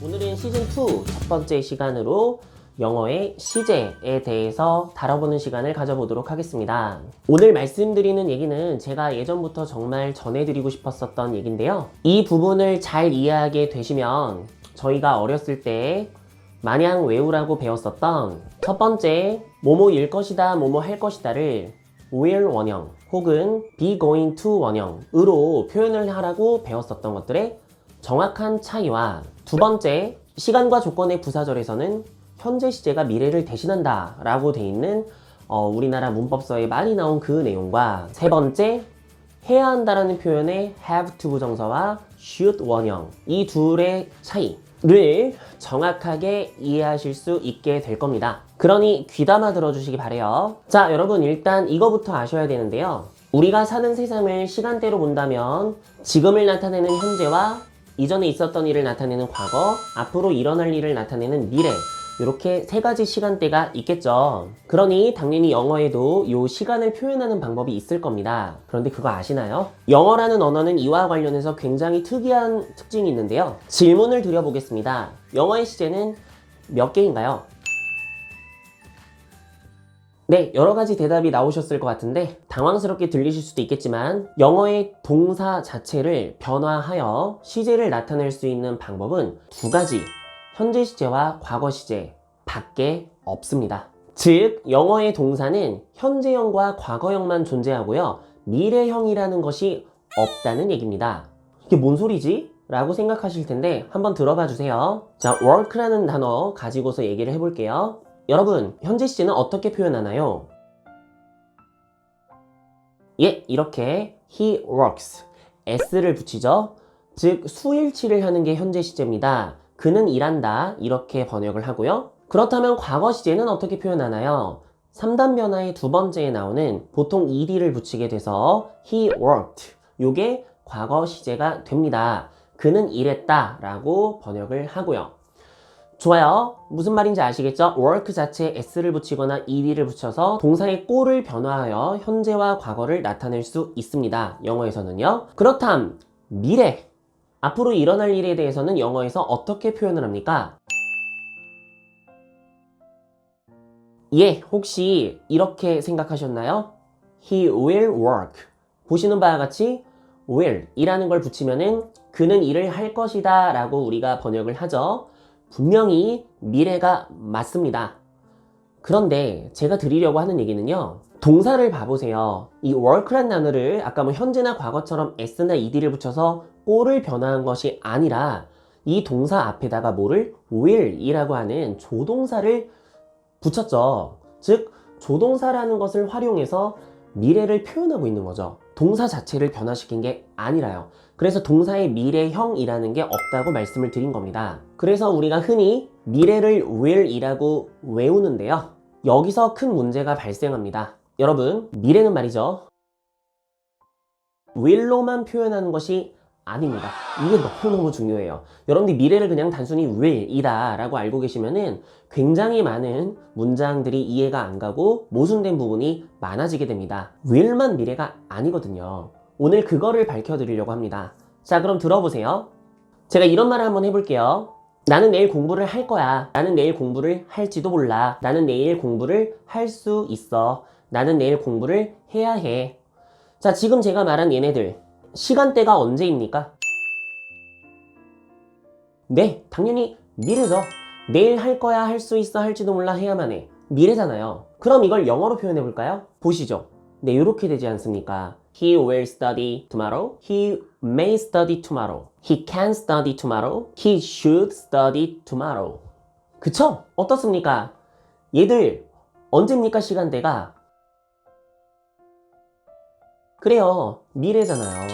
오늘은 시즌2 첫 번째 시간으로 영어의 시제에 대해서 다뤄보는 시간을 가져보도록 하겠습니다. 오늘 말씀드리는 얘기는 제가 예전부터 정말 전해드리고 싶었었던 얘기인데요. 이 부분을 잘 이해하게 되시면 저희가 어렸을 때 마냥 외우라고 배웠었던 첫 번째 뭐뭐일 것이다, 뭐뭐 할 것이다를 will 원형 혹은 be going to 원형으로 표현을 하라고 배웠었던 것들의 정확한 차이와 두 번째, 시간과 조건의 부사절에서는 현재 시제가 미래를 대신한다 라고 돼 있는 우리나라 문법서에 많이 나온 그 내용과 세 번째, 해야 한다라는 표현의 have to 부정사와 should 원형 이 둘의 차이를 정확하게 이해하실 수 있게 될 겁니다. 그러니 귀담아 들어주시기 바래요. 자, 여러분 일단 이거부터 아셔야 되는데요. 우리가 사는 세상을 시간대로 본다면 지금을 나타내는 현재와 이전에 있었던 일을 나타내는 과거, 앞으로 일어날 일을 나타내는 미래, 이렇게 세 가지 시간대가 있겠죠. 그러니 당연히 영어에도 이 시간을 표현하는 방법이 있을 겁니다. 그런데 그거 아시나요? 영어라는 언어는 이와 관련해서 굉장히 특이한 특징이 있는데요. 질문을 드려보겠습니다. 영어의 시제는 몇 개인가요? 네, 여러 가지 대답이 나오셨을 것 같은데 당황스럽게 들리실 수도 있겠지만 영어의 동사 자체를 변화하여 시제를 나타낼 수 있는 방법은 두 가지, 현재 시제와 과거 시제 밖에 없습니다. 즉, 영어의 동사는 현재형과 과거형만 존재하고요. 미래형이라는 것이 없다는 얘기입니다. 이게 뭔 소리지? 라고 생각하실 텐데 한번 들어봐 주세요. 자, work라는 단어 가지고서 얘기를 해볼게요. 여러분, 현재 시제는 어떻게 표현하나요? 예, 이렇게 he works, s를 붙이죠. 즉, 수일치를 하는 게 현재 시제입니다. 그는 일한다, 이렇게 번역을 하고요. 그렇다면 과거 시제는 어떻게 표현하나요? 3단 변화의 두 번째에 나오는 보통 ed를 붙이게 돼서 he worked, 요게 과거 시제가 됩니다. 그는 일했다 라고 번역을 하고요. 좋아요. 무슨 말인지 아시겠죠? work 자체에 s를 붙이거나 ed를 붙여서 동사의 꼴을 변화하여 현재와 과거를 나타낼 수 있습니다. 영어에서는요. 그렇담 미래, 앞으로 일어날 일에 대해서는 영어에서 어떻게 표현을 합니까? 예, 혹시 이렇게 생각하셨나요? He will work. 보시는 바와 같이 will 이라는 걸 붙이면은 그는 일을 할 것이다 라고 우리가 번역을 하죠. 분명히 미래가 맞습니다. 그런데 제가 드리려고 하는 얘기는요. 동사를 봐보세요. 이 work란 단어를 아까 뭐 현재나 과거처럼 s나 ed를 붙여서 꼴을 변화한 것이 아니라 이 동사 앞에다가 뭐를 will이라고 하는 조동사를 붙였죠. 즉 조동사라는 것을 활용해서 미래를 표현하고 있는 거죠. 동사 자체를 변화시킨 게 아니라요. 그래서 동사의 미래형이라는 게 없다고 말씀을 드린 겁니다. 그래서 우리가 흔히 미래를 will이라고 외우는데요. 여기서 큰 문제가 발생합니다. 여러분, 미래는 말이죠. will로만 표현하는 것이 아닙니다. 이게 너무너무 중요해요. 여러분들이 미래를 그냥 단순히 will이다 라고 알고 계시면은 굉장히 많은 문장들이 이해가 안 가고 모순된 부분이 많아지게 됩니다. will만 미래가 아니거든요. 오늘 그거를 밝혀드리려고 합니다. 자, 그럼 들어보세요. 제가 이런 말을 한번 해볼게요. 나는 내일 공부를 할 거야. 나는 내일 공부를 할지도 몰라. 나는 내일 공부를 할 수 있어. 나는 내일 공부를 해야 해. 자, 지금 제가 말한 얘네들 시간대가 언제입니까? 네, 당연히 미래죠. 내일 할 거야, 할 수 있어, 할지도 몰라 해야만 해. 미래잖아요. 그럼 이걸 영어로 표현해 볼까요? 보시죠. 네, 이렇게 되지 않습니까? He will study tomorrow. He may study tomorrow. He can study tomorrow. He should study tomorrow. 그쵸? 어떻습니까? 얘들 언제입니까 시간대가? 그래요. 미래잖아요.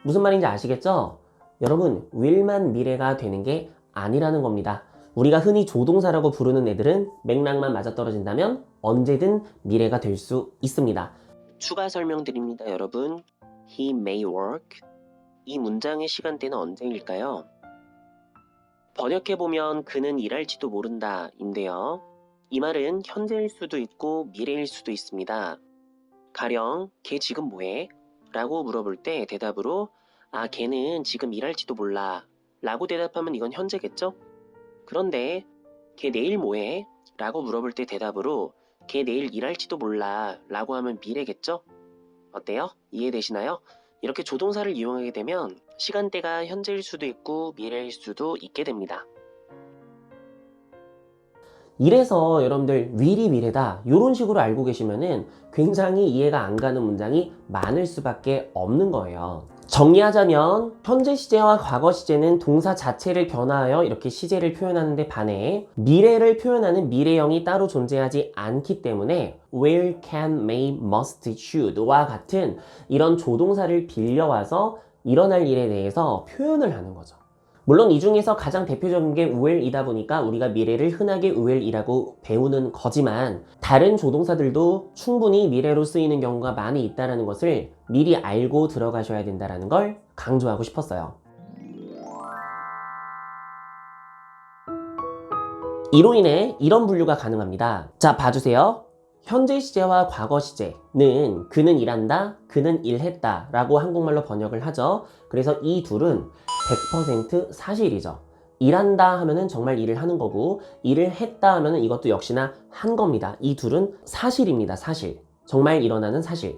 무슨 말인지 아시겠죠? 여러분, will만 미래가 되는 게 아니라는 겁니다. 우리가 흔히 조동사라고 부르는 애들은 맥락만 맞아떨어진다면 언제든 미래가 될 수 있습니다. 추가 설명드립니다, 여러분. He may work. 이 문장의 시간대는 언제일까요? 번역해보면 그는 일할지도 모른다 인데요. 이 말은 현재일 수도 있고 미래일 수도 있습니다. 가령 걔 지금 뭐해? 라고 물어볼 때 대답으로 아 걔는 지금 일할지도 몰라 라고 대답하면 이건 현재겠죠? 그런데 걔 내일 뭐해? 라고 물어볼 때 대답으로 걔 내일 일할지도 몰라 라고 하면 미래겠죠? 어때요? 이해되시나요? 이렇게 조동사를 이용하게 되면 시간대가 현재일 수도 있고 미래일 수도 있게 됩니다. 이래서 여러분들 will이 미래다 이런 식으로 알고 계시면은 굉장히 이해가 안 가는 문장이 많을 수밖에 없는 거예요. 정리하자면 현재 시제와 과거 시제는 동사 자체를 변화하여 이렇게 시제를 표현하는데 반해 미래를 표현하는 미래형이 따로 존재하지 않기 때문에 will, can, may, must, should와 같은 이런 조동사를 빌려와서 일어날 일에 대해서 표현을 하는 거죠. 물론 이 중에서 가장 대표적인 게 will이다 보니까 우리가 미래를 흔하게 will이라고 배우는 거지만 다른 조동사들도 충분히 미래로 쓰이는 경우가 많이 있다는 것을 미리 알고 들어가셔야 된다는 걸 강조하고 싶었어요. 이로 인해 이런 분류가 가능합니다. 자, 봐주세요. 현재 시제와 과거 시제는 그는 일한다, 그는 일했다 라고 한국말로 번역을 하죠. 그래서 이 둘은 100% 사실이죠. 일한다 하면은 정말 일을 하는 거고 일을 했다 하면은 이것도 역시나 한 겁니다. 이 둘은 사실입니다. 사실. 정말 일어나는 사실.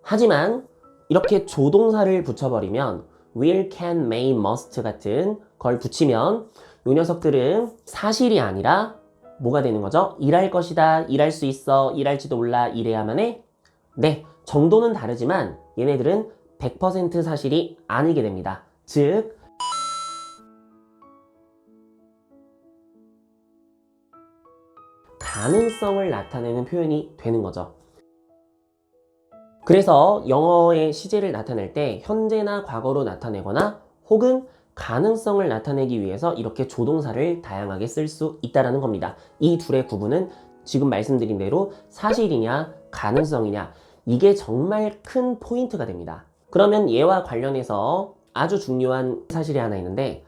하지만 이렇게 조동사를 붙여버리면 will, can, may, must 같은 걸 붙이면 이 녀석들은 사실이 아니라 뭐가 되는 거죠? 일할 것이다, 일할 수 있어, 일할지도 몰라, 일해야만 해? 네, 정도는 다르지만 얘네들은 100% 사실이 아니게 됩니다. 즉 가능성을 나타내는 표현이 되는 거죠. 그래서 영어의 시제를 나타낼 때 현재나 과거로 나타내거나 혹은 가능성을 나타내기 위해서 이렇게 조동사를 다양하게 쓸 수 있다는 겁니다. 이 둘의 구분은 지금 말씀드린 대로 사실이냐 가능성이냐 이게 정말 큰 포인트가 됩니다. 그러면 얘와 관련해서 아주 중요한 사실이 하나 있는데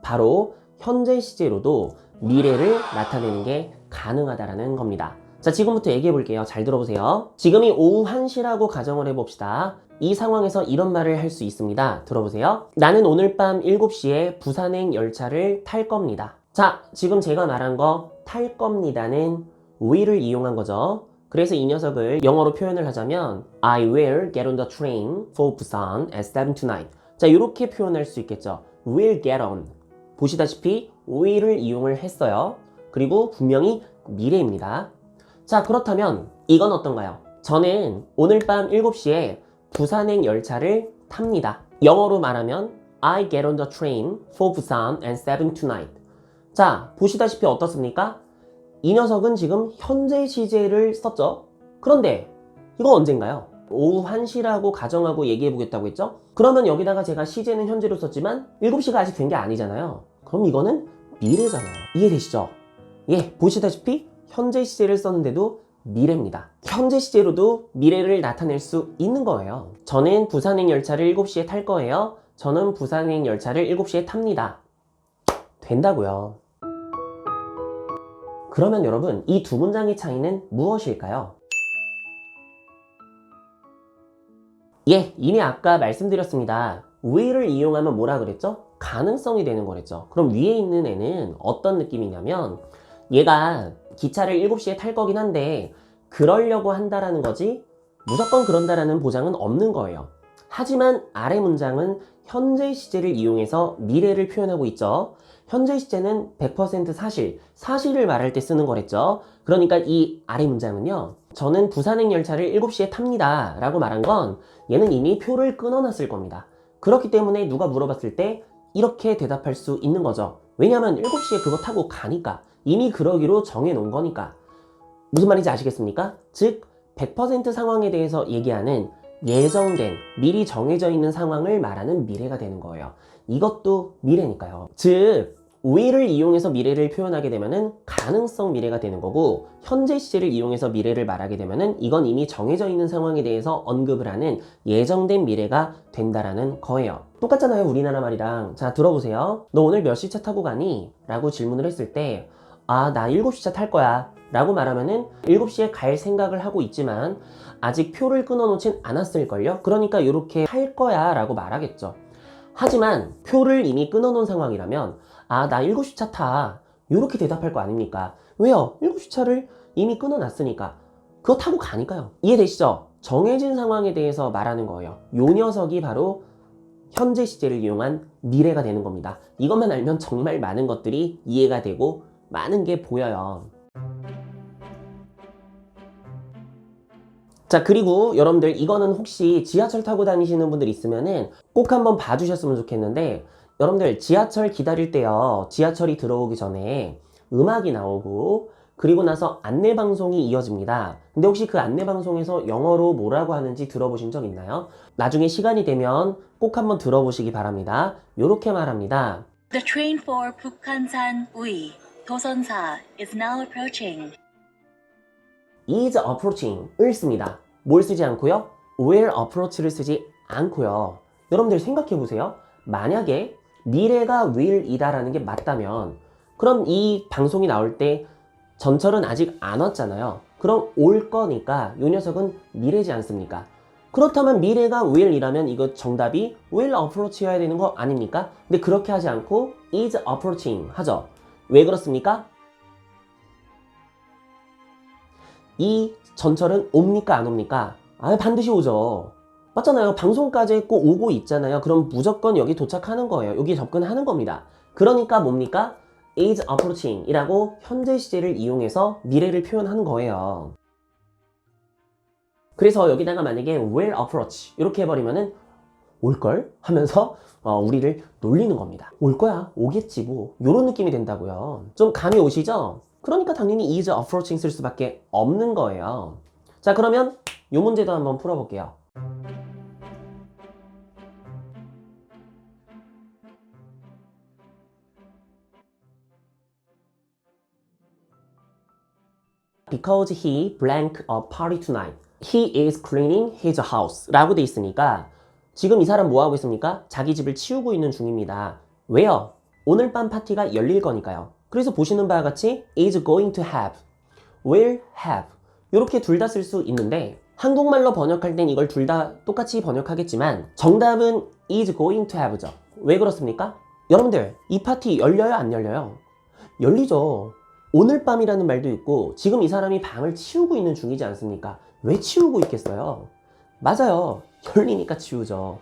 바로 현재 시제로도 미래를 나타내는 게 가능하다는 겁니다. 자, 지금부터 얘기해 볼게요. 잘 들어보세요. 지금이 오후 1시라고 가정을 해봅시다. 이 상황에서 이런 말을 할 수 있습니다. 들어보세요. 나는 오늘 밤 7시에 부산행 열차를 탈 겁니다. 자, 지금 제가 말한 거 탈 겁니다는 will을 이용한 거죠. 그래서 이 녀석을 영어로 표현을 하자면 I will get on the train for Busan at 7 tonight. 자, 이렇게 표현할 수 있겠죠. will get on. 보시다시피 will을 이용을 했어요. 그리고 분명히 미래입니다. 자, 그렇다면 이건 어떤가요? 저는 오늘 밤 7시에 부산행 열차를 탑니다. 영어로 말하면 I get on the train for Busan at 7 tonight. 자, 보시다시피 어떻습니까? 이 녀석은 지금 현재 시제를 썼죠? 그런데 이거 언젠가요? 오후 1시라고 가정하고 얘기해 보겠다고 했죠? 그러면 여기다가 제가 시제는 현재로 썼지만 7시가 아직 된 게 아니잖아요. 그럼 이거는 미래잖아요. 이해되시죠? 예, 보시다시피 현재 시제를 썼는데도 미래입니다. 현재 시제로도 미래를 나타낼 수 있는 거예요. 저는 부산행 열차를 7시에 탈 거예요. 저는 부산행 열차를 7시에 탑니다. 된다고요. 그러면 여러분, 이 두 문장의 차이는 무엇일까요? 예, 이미 아까 말씀드렸습니다. will을 이용하면 뭐라 그랬죠? 가능성이 되는 거랬죠. 그럼 위에 있는 애는 어떤 느낌이냐면 얘가 기차를 7시에 탈 거긴 한데 그러려고 한다라는 거지 무조건 그런다라는 보장은 없는 거예요. 하지만 아래 문장은 현재 시제를 이용해서 미래를 표현하고 있죠. 현재 시제는 100% 사실을 말할 때 쓰는 거랬죠. 그러니까 이 아래 문장은요. 저는 부산행 열차를 7시에 탑니다 라고 말한 건 얘는 이미 표를 끊어놨을 겁니다. 그렇기 때문에 누가 물어봤을 때 이렇게 대답할 수 있는 거죠. 왜냐면 7시에 그거 타고 가니까. 이미 그러기로 정해놓은 거니까. 무슨 말인지 아시겠습니까? 즉 100% 상황에 대해서 얘기하는 예정된, 미리 정해져 있는 상황을 말하는 미래가 되는 거예요. 이것도 미래니까요. 즉 will을 이용해서 미래를 표현하게 되면은 가능성 미래가 되는 거고 현재 시제를 이용해서 미래를 말하게 되면은 이건 이미 정해져 있는 상황에 대해서 언급을 하는 예정된 미래가 된다라는 거예요. 똑같잖아요, 우리나라 말이랑. 자, 들어보세요. 너 오늘 몇 시차 타고 가니? 라고 질문을 했을 때 아, 나 7시차 탈 거야 라고 말하면은 7시에 갈 생각을 하고 있지만 아직 표를 끊어놓진 않았을걸요? 그러니까 이렇게 탈 거야 라고 말하겠죠. 하지만 표를 이미 끊어놓은 상황이라면 아, 나 7시 차 타. 이렇게 대답할 거 아닙니까? 왜요? 7시 차를 이미 끊어놨으니까. 그거 타고 가니까요. 이해되시죠? 정해진 상황에 대해서 말하는 거예요. 요 녀석이 바로 현재 시제를 이용한 미래가 되는 겁니다. 이것만 알면 정말 많은 것들이 이해가 되고 많은 게 보여요. 자, 그리고 여러분들 이거는 혹시 지하철 타고 다니시는 분들 있으면은 꼭 한번 봐주셨으면 좋겠는데, 여러분들 지하철 기다릴 때요, 지하철이 들어오기 전에 음악이 나오고 그리고 나서 안내방송이 이어집니다. 근데 혹시 그 안내방송에서 영어로 뭐라고 하는지 들어보신 적 있나요? 나중에 시간이 되면 꼭 한번 들어보시기 바랍니다. 요렇게 말합니다. The train for Bukhansan Ui, Tosunsa is now approaching. is approaching을 씁니다. 뭘 쓰지 않고요? will approach를 쓰지 않고요. 여러분들 생각해 보세요. 만약에 미래가 will이다라는 게 맞다면 그럼 이 방송이 나올 때 전철은 아직 안 왔잖아요. 그럼 올 거니까 이 녀석은 미래지 않습니까? 그렇다면 미래가 will이라면 이거 정답이 will approach여야 되는 거 아닙니까? 근데 그렇게 하지 않고 is approaching 하죠. 왜 그렇습니까? 이 전철은 옵니까 안 옵니까? 아, 반드시 오죠. 맞잖아요. 방송까지 했고 오고 있잖아요. 그럼 무조건 여기 도착하는 거예요. 여기 접근하는 겁니다. 그러니까 뭡니까? is approaching 이라고 현재 시제를 이용해서 미래를 표현하는 거예요. 그래서 여기다가 만약에 will approach 이렇게 해버리면은 올걸? 하면서 우리를 놀리는 겁니다. 올 거야, 오겠지 뭐, 요런 느낌이 된다고요. 좀 감이 오시죠? 그러니까 당연히 is approaching 쓸 수밖에 없는 거예요. 자, 그러면 요 문제도 한번 풀어볼게요. Because he blank a party tonight. He is cleaning his house 라고 돼 있으니까 지금 이 사람 뭐 하고 있습니까? 자기 집을 치우고 있는 중입니다. 왜요? 오늘 밤 파티가 열릴 거니까요. 그래서 보시는 바와 같이 is going to have, will have 이렇게 둘 다 쓸 수 있는데 한국말로 번역할 땐 이걸 둘 다 똑같이 번역하겠지만 정답은 is going to have죠. 왜 그렇습니까? 여러분들 이 파티 열려요 안 열려요? 열리죠. 오늘 밤이라는 말도 있고 지금 이 사람이 방을 치우고 있는 중이지 않습니까? 왜 치우고 있겠어요? 맞아요. 열리니까 치우죠.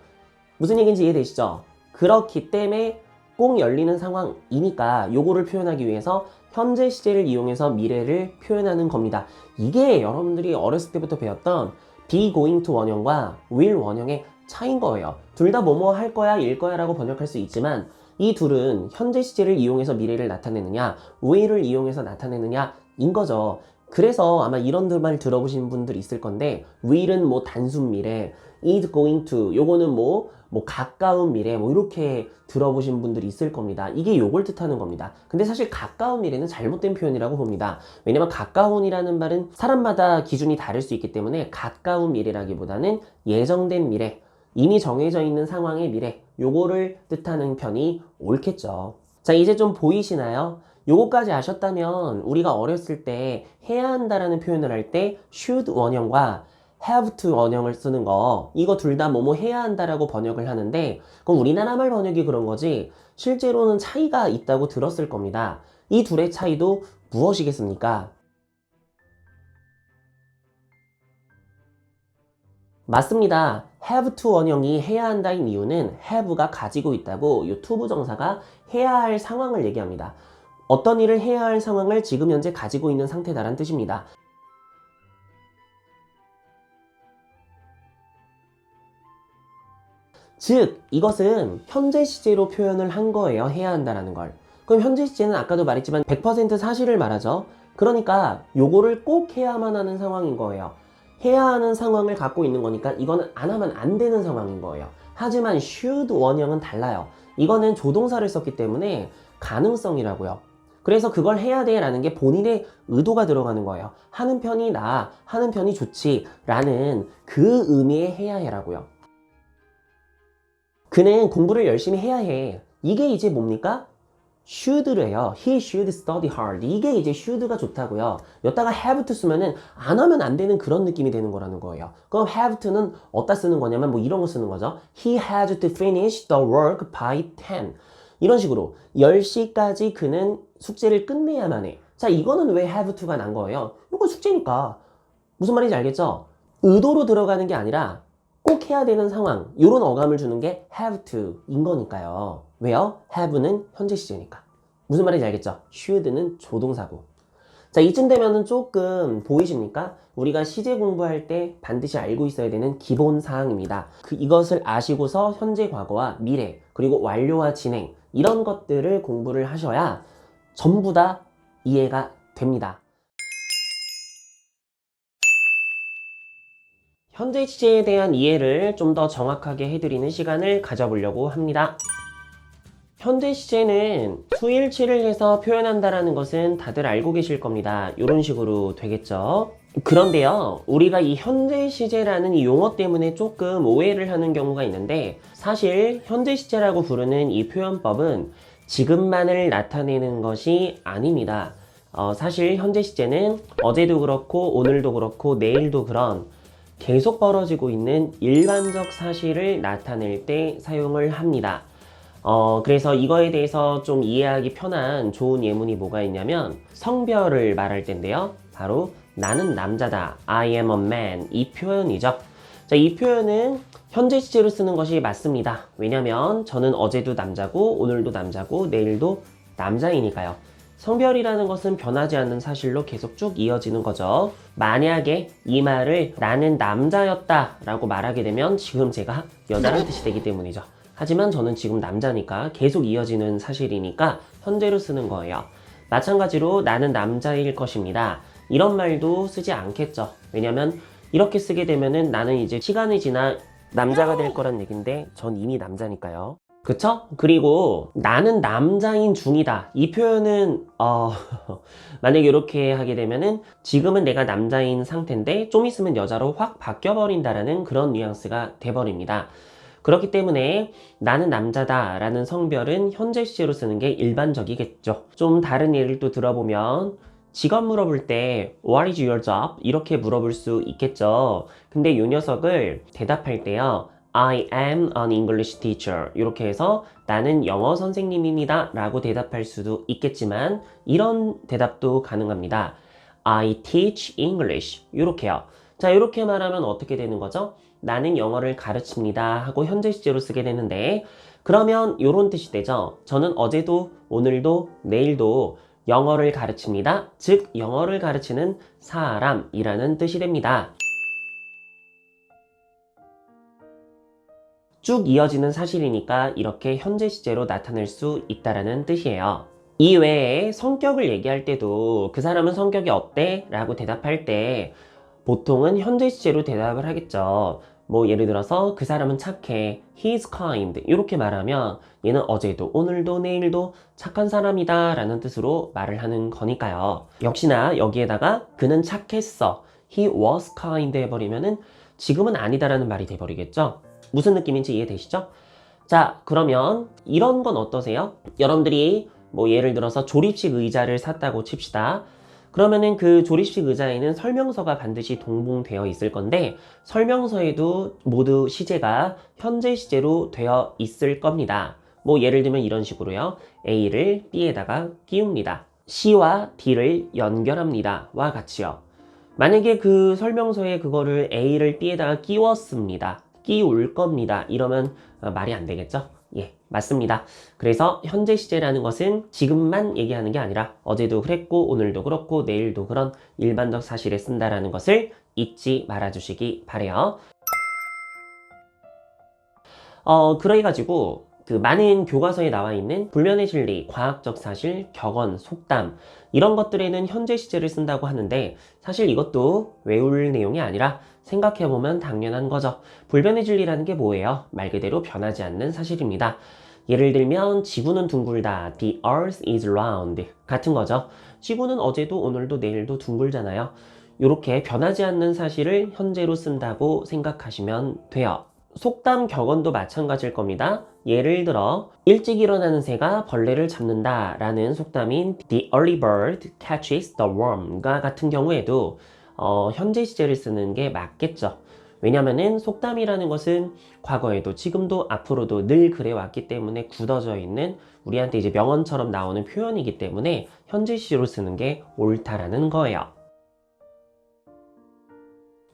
무슨 얘기인지 이해되시죠? 그렇기 때문에 꼭 열리는 상황이니까 요거를 표현하기 위해서 현재 시제를 이용해서 미래를 표현하는 겁니다. 이게 여러분들이 어렸을 때부터 배웠던 be going to 원형과 will 원형의 차이인 거예요. 둘 다 뭐뭐 할 거야, 일 거야 라고 번역할 수 있지만 이 둘은 현재 시제를 이용해서 미래를 나타내느냐, will을 이용해서 나타내느냐 인 거죠. 그래서 아마 이런 말 들어보신 분들 있을 건데 will은 뭐 단순 미래, is going to 요거는 뭐 가까운 미래 뭐 이렇게 들어보신 분들이 있을 겁니다. 이게 요걸 뜻하는 겁니다. 근데 사실 가까운 미래는 잘못된 표현이라고 봅니다. 왜냐면 가까운이라는 말은 사람마다 기준이 다를 수 있기 때문에 가까운 미래라기보다는 예정된 미래, 이미 정해져 있는 상황의 미래 요거를 뜻하는 편이 옳겠죠. 자, 이제 좀 보이시나요? 요거까지 아셨다면 우리가 어렸을 때 해야 한다라는 표현을 할 때 should 원형과 have to 원형을 쓰는 거 이거 둘 다 뭐뭐 해야 한다라고 번역을 하는데 그럼 우리나라 말 번역이 그런 거지 실제로는 차이가 있다고 들었을 겁니다. 이 둘의 차이도 무엇이겠습니까? 맞습니다. have to 원형이 해야 한다인 이유는 have가 가지고 있다고 이 to 부정사가 해야 할 상황을 얘기합니다. 어떤 일을 해야 할 상황을 지금 현재 가지고 있는 상태다라는 뜻입니다. 즉 이것은 현재 시제로 표현을 한 거예요. 해야 한다라는 걸. 그럼 현재 시제는 아까도 말했지만 100% 사실을 말하죠. 그러니까 요거를 꼭 해야만 하는 상황인 거예요. 해야 하는 상황을 갖고 있는 거니까 이거는 안 하면 안 되는 상황인 거예요. 하지만 should 원형은 달라요. 이거는 조동사를 썼기 때문에 가능성이라고요. 그래서 그걸 해야 돼 라는 게 본인의 의도가 들어가는 거예요. 하는 편이 나아, 하는 편이 좋지 라는 그 의미의 해야 해라고요. 그는 공부를 열심히 해야 해. 이게 이제 뭡니까? should래요. He should study hard. 이게 이제 should가 좋다고요. 여기다가 have to 쓰면은 안 하면 안 되는 그런 느낌이 되는 거라는 거예요. 그럼 have to는 어디다 쓰는 거냐면 뭐 이런 거 쓰는 거죠. He had to finish the work by 10. 이런 식으로 10시까지 그는 숙제를 끝내야만 해. 자, 이거는 왜 have to가 난 거예요? 이건 숙제니까. 무슨 말인지 알겠죠? 의도로 들어가는 게 아니라 꼭 해야 되는 상황, 이런 어감을 주는 게 have to인 거니까요. 왜요? have는 현재 시제니까. 무슨 말인지 알겠죠? should는 조동사고. 자, 이쯤 되면은 조금 보이십니까? 우리가 시제 공부할 때 반드시 알고 있어야 되는 기본 사항입니다. 이것을 아시고서 현재 과거와 미래, 그리고 완료와 진행, 이런 것들을 공부를 하셔야 전부 다 이해가 됩니다. 현재 시제에 대한 이해를 좀 더 정확하게 해드리는 시간을 가져보려고 합니다. 현재 시제는 수일치를 해서 표현한다라는 것은 다들 알고 계실 겁니다. 이런 식으로 되겠죠. 그런데요, 우리가 이 현재 시제라는 이 용어 때문에 조금 오해를 하는 경우가 있는데, 사실 현재 시제라고 부르는 이 표현법은 지금만을 나타내는 것이 아닙니다. 사실 현재 시제는 어제도 그렇고 오늘도 그렇고 내일도 그런 계속 벌어지고 있는 일반적 사실을 나타낼 때 사용을 합니다. 그래서 이거에 대해서 좀 이해하기 편한 좋은 예문이 뭐가 있냐면 성별을 말할 텐데요. 바로 나는 남자다, I am a man, 이 표현이죠. 자, 이 표현은 현재 시제로 쓰는 것이 맞습니다. 왜냐면 저는 어제도 남자고 오늘도 남자고 내일도 남자이니까요. 성별이라는 것은 변하지 않는 사실로 계속 쭉 이어지는 거죠. 만약에 이 말을 나는 남자였다 라고 말하게 되면 지금 제가 여자란 뜻이 되기 때문이죠. 하지만 저는 지금 남자니까 계속 이어지는 사실이니까 현재로 쓰는 거예요. 마찬가지로 나는 남자일 것입니다. 이런 말도 쓰지 않겠죠. 왜냐면 이렇게 쓰게 되면은 나는 이제 시간이 지나 남자가 될 거란 얘긴데 전 이미 남자니까요. 그쵸? 그리고 나는 남자인 중이다. 이 표현은 만약에 이렇게 하게 되면은 지금은 내가 남자인 상태인데 좀 있으면 여자로 확 바뀌어버린다라는 그런 뉘앙스가 돼버립니다. 그렇기 때문에 나는 남자다 라는 성별은 현재 시제로 쓰는 게 일반적이겠죠. 좀 다른 예를 또 들어보면 직업 물어볼 때 What is your job? 이렇게 물어볼 수 있겠죠. 근데 이 녀석을 대답할 때요, I am an English teacher 이렇게 해서 나는 영어 선생님입니다 라고 대답할 수도 있겠지만 이런 대답도 가능합니다. I teach English 이렇게요. 자, 이렇게 말하면 어떻게 되는 거죠? 나는 영어를 가르칩니다 하고 현재 시제로 쓰게 되는데, 그러면 이런 뜻이 되죠. 저는 어제도 오늘도 내일도 영어를 가르칩니다. 즉 영어를 가르치는 사람이라는 뜻이 됩니다. 쭉 이어지는 사실이니까 이렇게 현재 시제로 나타낼 수 있다라는 뜻이에요. 이 외에 성격을 얘기할 때도 그 사람은 성격이 어때? 라고 대답할 때 보통은 현재 시제로 대답을 하겠죠. 뭐 예를 들어서 그 사람은 착해, he's kind 이렇게 말하면 얘는 어제도 오늘도 내일도 착한 사람이다 라는 뜻으로 말을 하는 거니까요. 역시나 여기에다가 그는 착했어, he was kind 해버리면은 지금은 아니다라는 말이 돼버리겠죠. 무슨 느낌인지 이해되시죠? 자, 그러면 이런 건 어떠세요? 여러분들이 뭐 예를 들어서 조립식 의자를 샀다고 칩시다. 그러면은 그 조립식 의자에는 설명서가 반드시 동봉되어 있을 건데 설명서에도 모두 시제가 현재 시제로 되어 있을 겁니다. 뭐 예를 들면 이런 식으로요. A를 B에다가 끼웁니다. C와 D를 연결합니다. 와 같이요. 만약에 그 설명서에 그거를 A를 B에다가 끼웠습니다. 끼울 겁니다. 이러면 말이 안 되겠죠? 예, 맞습니다. 그래서 현재 시제라는 것은 지금만 얘기하는 게 아니라 어제도 그랬고 오늘도 그렇고 내일도 그런 일반적 사실에 쓴다라는 것을 잊지 말아주시기 바래요. 그래가지고 그 많은 교과서에 나와 있는 불변의 진리, 과학적 사실, 격언, 속담 이런 것들에는 현재 시제를 쓴다고 하는데 사실 이것도 외울 내용이 아니라 생각해보면 당연한 거죠. 불변의 진리라는 게 뭐예요? 말 그대로 변하지 않는 사실입니다. 예를 들면 지구는 둥글다, the earth is round 같은 거죠. 지구는 어제도 오늘도 내일도 둥글잖아요. 이렇게 변하지 않는 사실을 현재로 쓴다고 생각하시면 돼요. 속담 격언도 마찬가지일 겁니다. 예를 들어 일찍 일어나는 새가 벌레를 잡는다 라는 속담인 The early bird catches the worm과 같은 경우에도 현재 시제를 쓰는 게 맞겠죠. 왜냐면은 속담이라는 것은 과거에도 지금도 앞으로도 늘 그래왔기 때문에 굳어져 있는 우리한테 이제 명언처럼 나오는 표현이기 때문에 현재 시제로 쓰는 게 옳다라는 거예요.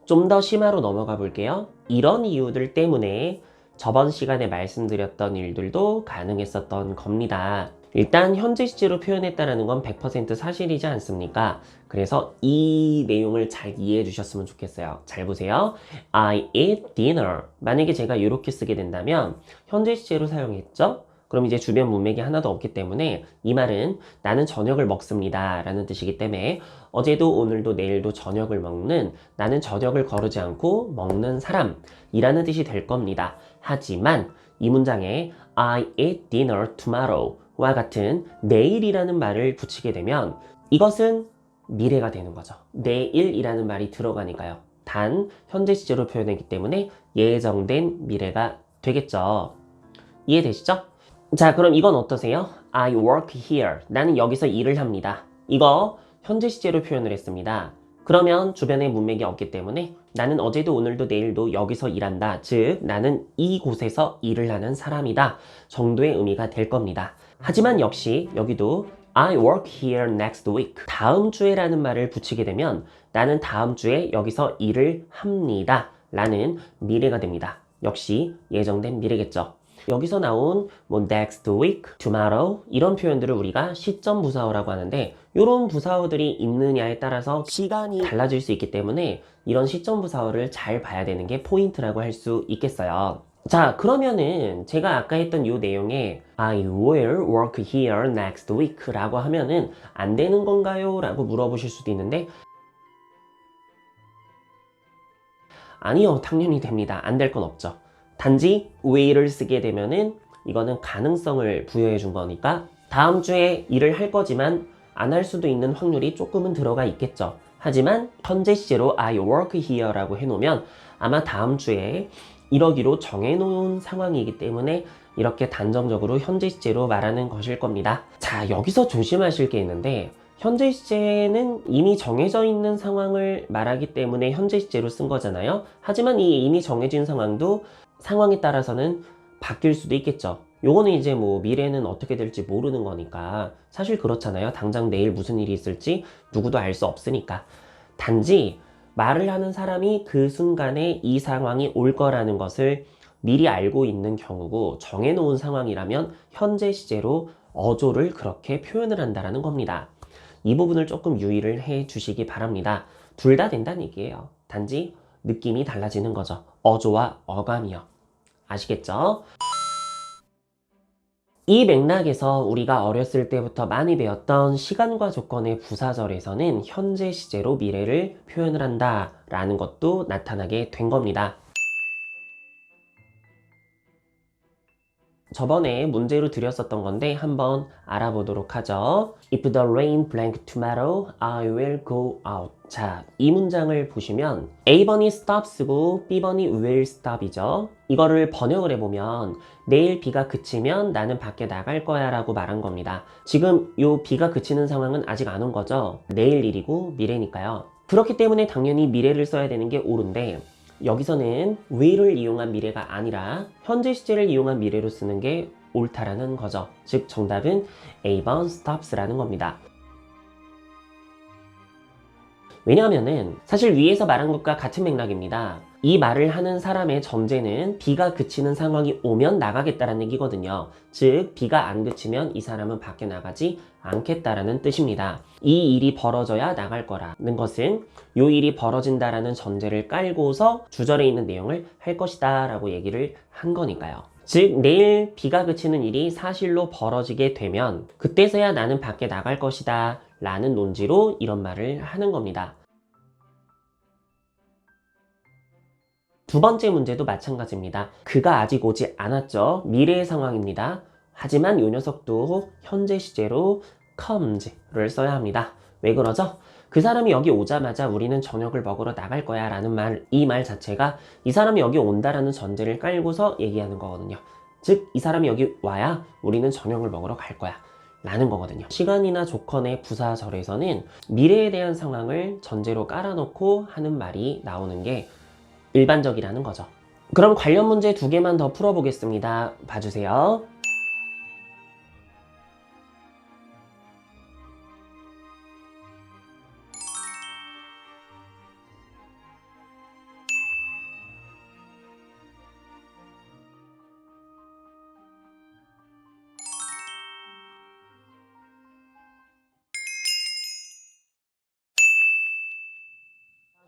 좀 더 심화로 넘어가 볼게요. 이런 이유들 때문에 저번 시간에 말씀드렸던 일들도 가능했었던 겁니다. 일단 현재 시제로 표현했다는 건 100% 사실이지 않습니까? 그래서 이 내용을 잘 이해해 주셨으면 좋겠어요. 잘 보세요. I eat dinner. 만약에 제가 이렇게 쓰게 된다면 현재 시제로 사용했죠? 그럼 이제 주변 문맥이 하나도 없기 때문에 이 말은 나는 저녁을 먹습니다 라는 뜻이기 때문에 어제도 오늘도 내일도 저녁을 먹는, 나는 저녁을 거르지 않고 먹는 사람이라는 뜻이 될 겁니다. 하지만 이 문장에 I eat dinner tomorrow 와 같은 내일이라는 말을 붙이게 되면 이것은 미래가 되는 거죠. 내일이라는 말이 들어가니까요. 단 현재 시제로 표현했기 때문에 예정된 미래가 되겠죠. 이해되시죠? 자, 그럼 이건 어떠세요? I work here. 나는 여기서 일을 합니다. 이거 현재 시제로 표현을 했습니다. 그러면 주변에 문맥이 없기 때문에 나는 어제도 오늘도 내일도 여기서 일한다. 즉, 나는 이곳에서 일을 하는 사람이다. 정도의 의미가 될 겁니다. 하지만 역시 여기도 I work here next week. 다음 주에라는 말을 붙이게 되면 나는 다음 주에 여기서 일을 합니다. 라는 미래가 됩니다. 역시 예정된 미래겠죠. 여기서 나온 뭐 next week, tomorrow 이런 표현들을 우리가 시점 부사어라고 하는데 이런 부사어들이 있느냐에 따라서 시간이 달라질 수 있기 때문에 이런 시점 부사어를 잘 봐야 되는 게 포인트라고 할 수 있겠어요. 자, 그러면은 제가 아까 했던 이 내용에 I will work here next week 라고 하면은 안 되는 건가요? 라고 물어보실 수도 있는데 아니요, 당연히 됩니다. 안 될 건 없죠. 단지 will을 쓰게 되면은 이거는 가능성을 부여해 준 거니까 다음 주에 일을 할 거지만 안 할 수도 있는 확률이 조금은 들어가 있겠죠. 하지만 현재 시제로 I work here라고 해놓으면 아마 다음 주에 이러기로 정해놓은 상황이기 때문에 이렇게 단정적으로 현재 시제로 말하는 것일 겁니다. 자, 여기서 조심하실 게 있는데 현재 시제는 이미 정해져 있는 상황을 말하기 때문에 현재 시제로 쓴 거잖아요. 하지만 이 이미 정해진 상황도 상황에 따라서는 바뀔 수도 있겠죠. 요거는 이제 뭐 미래는 어떻게 될지 모르는 거니까 사실 그렇잖아요. 당장 내일 무슨 일이 있을지 누구도 알 수 없으니까. 단지 말을 하는 사람이 그 순간에 이 상황이 올 거라는 것을 미리 알고 있는 경우고 정해놓은 상황이라면 현재 시제로 어조를 그렇게 표현을 한다는 겁니다. 이 부분을 조금 유의를 해 주시기 바랍니다. 둘 다 된다는 얘기예요. 단지 느낌이 달라지는 거죠. 어조와 어감이요. 아시겠죠? 이 맥락에서 우리가 어렸을 때부터 많이 배웠던 시간과 조건의 부사절에서는 현재 시제로 미래를 표현을 한다라는 것도 나타나게 된 겁니다. 저번에 문제로 드렸었던 건데 한번 알아보도록 하죠. If the rain blank tomorrow, I will go out. 자, 이 문장을 보시면 A번이 stop쓰고 B번이 will stop이죠. 이거를 번역을 해보면 내일 비가 그치면 나는 밖에 나갈 거야 라고 말한 겁니다. 지금 요 비가 그치는 상황은 아직 안 온 거죠. 내일 일이고 미래니까요. 그렇기 때문에 당연히 미래를 써야 되는 게 옳은데 여기서는 will을 이용한 미래가 아니라 현재 시제를 이용한 미래로 쓰는 게 옳다라는 거죠. 즉 정답은 A번 stops라는 겁니다. 왜냐하면은 사실 위에서 말한 것과 같은 맥락입니다. 이 말을 하는 사람의 전제는 비가 그치는 상황이 오면 나가겠다라는 얘기거든요. 즉 비가 안 그치면 이 사람은 밖에 나가지 않겠다라는 뜻입니다. 이 일이 벌어져야 나갈 거라는 것은 이 일이 벌어진다라는 전제를 깔고서 주절에 있는 내용을 할 것이다 라고 얘기를 한 거니까요. 즉 내일 비가 그치는 일이 사실로 벌어지게 되면 그때서야 나는 밖에 나갈 것이다 라는 논지로 이런 말을 하는 겁니다. 두 번째 문제도 마찬가지입니다. 그가 아직 오지 않았죠. 미래의 상황입니다. 하지만 이 녀석도 현재 시제로 comes를 써야 합니다. 왜 그러죠? 그 사람이 여기 오자마자 우리는 저녁을 먹으러 나갈 거야 라는 말, 이 말 자체가 이 사람이 여기 온다라는 전제를 깔고서 얘기하는 거거든요. 즉, 이 사람이 여기 와야 우리는 저녁을 먹으러 갈 거야 라는 거거든요. 시간이나 조건의 부사절에서는 미래에 대한 상황을 전제로 깔아놓고 하는 말이 나오는 게 일반적이라는 거죠. 그럼 관련 문제 2개만 더 풀어보겠습니다. 봐주세요.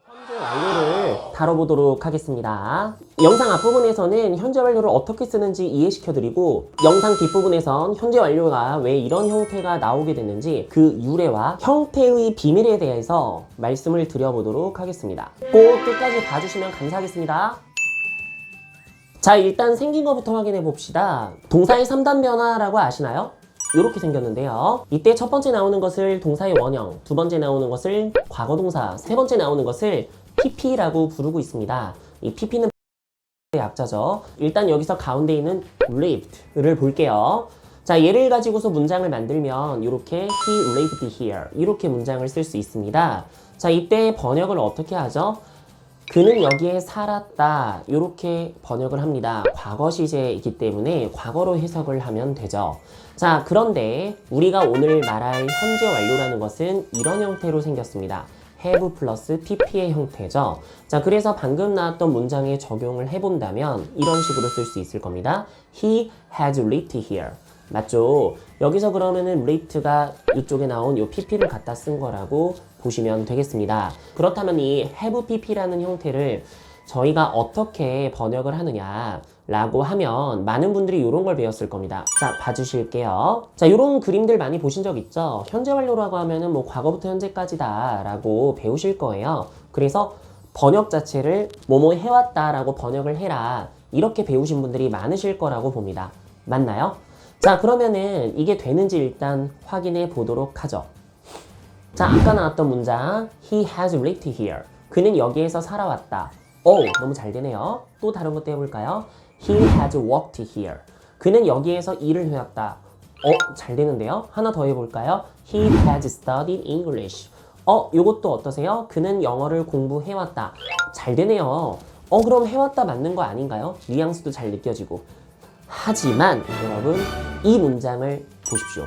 현재 완료를 다뤄보도록 하겠습니다. 영상 앞부분에서는 현재 완료를 어떻게 쓰는지 이해시켜드리고 영상 뒷부분에선 현재 완료가 왜 이런 형태가 나오게 됐는지 그 유래와 형태의 비밀에 대해서 말씀을 드려보도록 하겠습니다. 꼭 끝까지 봐주시면 감사하겠습니다. 자, 일단 생긴 것부터 확인해 봅시다. 동사의 3단 변화라고 아시나요? 이렇게 생겼는데요. 이때 첫 번째 나오는 것을 동사의 원형, 두 번째 나오는 것을 과거동사, 세 번째 나오는 것을 PP라고 부르고 있습니다. 이 PP는 약자죠. 일단 여기서 가운데 있는 lived를 볼게요. 자, 얘를 가지고서 문장을 만들면 이렇게 he lived here 이렇게 문장을 쓸 수 있습니다. 자, 이때 번역을 어떻게 하죠? 그는 여기에 살았다 이렇게 번역을 합니다. 과거 시제이기 때문에 과거로 해석을 하면 되죠. 자, 그런데 우리가 오늘 말할 현재 완료라는 것은 이런 형태로 생겼습니다. have 플러스 pp의 형태죠. 자, 그래서 방금 나왔던 문장에 적용을 해본다면 이런 식으로 쓸 수 있을 겁니다. He has lived here. 맞죠? 여기서 그러면은 lived가 이쪽에 나온 이 pp를 갖다 쓴 거라고 보시면 되겠습니다. 그렇다면 이 have pp라는 형태를 저희가 어떻게 번역을 하느냐 라고 하면 많은 분들이 이런 걸 배웠을 겁니다. 자, 봐주실게요. 자, 이런 그림들 많이 보신 적 있죠? 현재 완료라고 하면은 뭐 과거부터 현재까지다 라고 배우실 거예요. 그래서 번역 자체를 뭐뭐 해왔다 라고 번역을 해라 이렇게 배우신 분들이 많으실 거라고 봅니다. 맞나요? 자, 그러면은 이게 되는지 일단 확인해 보도록 하죠. 자, 아까 나왔던 문장 He has lived here. 그는 여기에서 살아왔다. 오, 너무 잘 되네요. 또 다른 것도 해볼까요? He has worked here. 그는 여기에서 일을 해왔다. 잘 되는데요? 하나 더 해볼까요? He has studied English. 요것도 어떠세요? 그는 영어를 공부해왔다. 잘 되네요. 그럼 해왔다 맞는 거 아닌가요? 뉘앙스도 잘 느껴지고. 하지만 여러분 이 문장을 보십시오.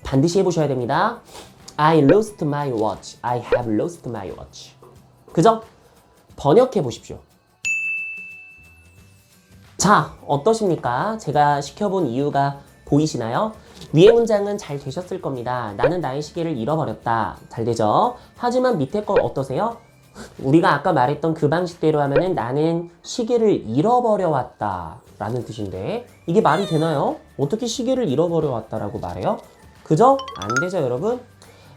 반드시 해보셔야 됩니다. I lost my watch. I have lost my watch. 그죠? 번역해 보십시오. 자, 어떠십니까? 제가 시켜본 이유가 보이시나요? 위의 문장은 잘 되셨을 겁니다. 나는 나의 시계를 잃어버렸다. 잘 되죠? 하지만 밑에 거 어떠세요? 우리가 아까 말했던 그 방식대로 하면은 나는 시계를 잃어버려 왔다 라는 뜻인데 이게 말이 되나요? 어떻게 시계를 잃어버려 왔다라고 말해요? 그죠? 안 되죠, 여러분?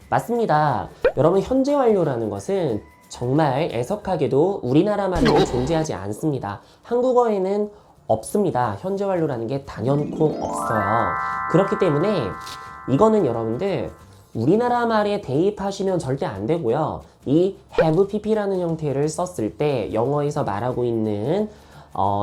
맞습니다. 여러분, 현재 완료라는 것은 정말 애석하게도 우리나라 말에는 존재하지 않습니다. 한국어에는 없습니다. 현재 완료라는 게 단연코 없어요. 그렇기 때문에 이거는 여러분들 우리나라 말에 대입하시면 절대 안 되고요. 이 have pp라는 형태를 썼을 때 영어에서 말하고 있는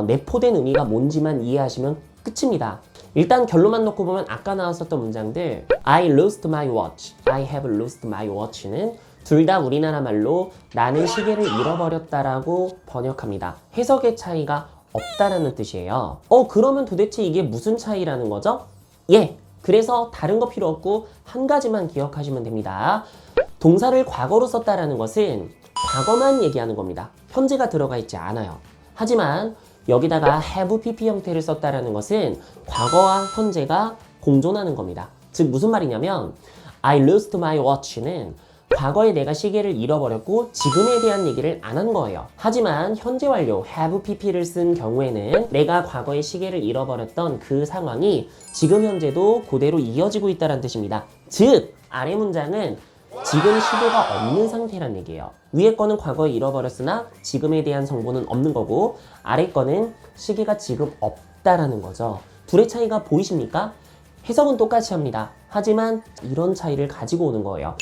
내포된 의미가 뭔지만 이해하시면 끝입니다. 일단 결론만 놓고 보면 아까 나왔었던 문장들 I lost my watch, I have lost my watch는 둘 다 우리나라 말로 나는 시계를 잃어버렸다라고 번역합니다. 해석의 차이가 없다라는 뜻이에요. 그러면 도대체 이게 무슨 차이라는 거죠? 예, 그래서 다른 거 필요 없고 한 가지만 기억하시면 됩니다. 동사를 과거로 썼다라는 것은 과거만 얘기하는 겁니다. 현재가 들어가 있지 않아요. 하지만 여기다가 have pp 형태를 썼다라는 것은 과거와 현재가 공존하는 겁니다. 즉 무슨 말이냐면 I lost my watch는 과거에 내가 시계를 잃어버렸고 지금에 대한 얘기를 안 한 거예요. 하지만 현재 완료 have pp를 쓴 경우에는 내가 과거에 시계를 잃어버렸던 그 상황이 지금 현재도 그대로 이어지고 있다는 뜻입니다. 즉 아래 문장은 지금 시계가 없는 상태란 얘기예요. 위에 거는 과거에 잃어버렸으나 지금에 대한 정보는 없는 거고 아래 거는 시계가 지금 없다라는 거죠. 둘의 차이가 보이십니까? 해석은 똑같이 합니다. 하지만 이런 차이를 가지고 오는 거예요.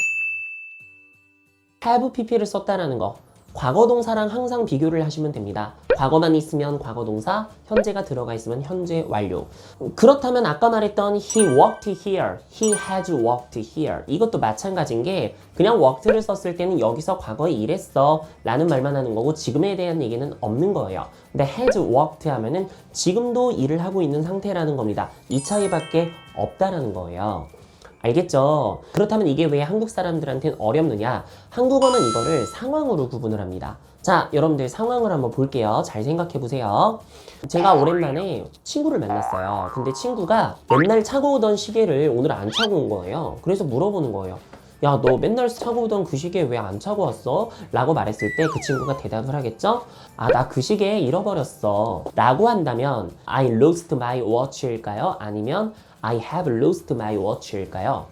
have pp를 썼다라는 거. 과거 동사랑 항상 비교를 하시면 됩니다. 과거만 있으면 과거 동사, 현재가 들어가 있으면 현재 완료. 그렇다면 아까 말했던 he walked here, he has walked here. 이것도 마찬가지인 게 그냥 walked를 썼을 때는 여기서 과거에 일했어 라는 말만 하는 거고 지금에 대한 얘기는 없는 거예요. 근데 has walked 하면은 지금도 일을 하고 있는 상태라는 겁니다. 이 차이밖에 없다라는 거예요. 알겠죠? 그렇다면 이게 왜 한국 사람들한테는 어렵느냐? 한국어는 이거를 상황으로 구분을 합니다. 자, 여러분들 상황을 한번 볼게요. 잘 생각해 보세요. 제가 오랜만에 친구를 만났어요. 근데 친구가 맨날 차고 오던 시계를 오늘 안 차고 온 거예요. 그래서 물어보는 거예요. 야, 너 맨날 차고 오던 그 시계 왜 안 차고 왔어? 라고 말했을 때 그 친구가 대답을 하겠죠? 아, 나 그 시계 잃어버렸어. 라고 한다면 I lost my watch일까요? 아니면 I have lost my watch일까요?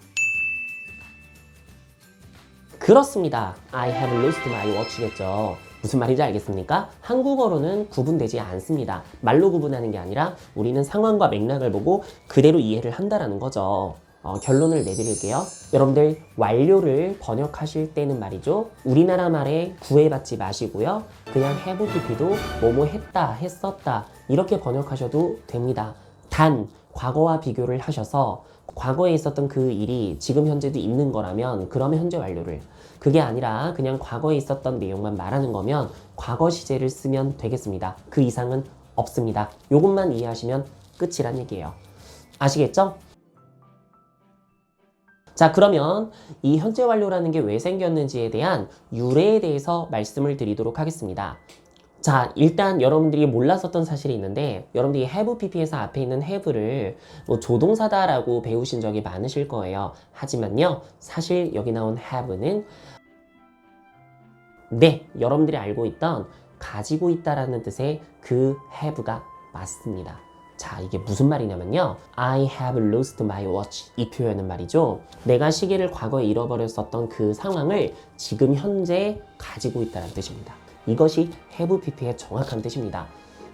그렇습니다. I have lost my watch겠죠. 무슨 말인지 알겠습니까? 한국어로는 구분되지 않습니다. 말로 구분하는 게 아니라 우리는 상황과 맥락을 보고 그대로 이해를 한다라는 거죠. 결론을 내드릴게요. 여러분들 완료를 번역하실 때는 말이죠. 우리나라 말에 구애받지 마시고요. 그냥 have pp도 뭐뭐 했다, 했었다 이렇게 번역하셔도 됩니다. 단 과거와 비교를 하셔서 과거에 있었던 그 일이 지금 현재도 있는 거라면 그러면 현재 완료를, 그게 아니라 그냥 과거에 있었던 내용만 말하는 거면 과거 시제를 쓰면 되겠습니다. 그 이상은 없습니다. 요것만 이해하시면 끝이란 얘기예요. 아시겠죠? 자, 그러면 이 현재 완료라는 게 왜 생겼는지에 대한 유래에 대해서 말씀을 드리도록 하겠습니다. 자, 일단 여러분들이 몰랐었던 사실이 있는데 여러분들이 have pp에서 앞에 있는 have를 뭐 조동사다라고 배우신 적이 많으실 거예요. 하지만요, 사실 여기 나온 have는 네, 여러분들이 알고 있던 가지고 있다라는 뜻의 그 have가 맞습니다. 자, 이게 무슨 말이냐면요. I have lost my watch. 이 표현은 말이죠. 내가 시계를 과거에 잃어버렸었던 그 상황을 지금 현재 가지고 있다는 뜻입니다. 이것이 have pp의 정확한 뜻입니다.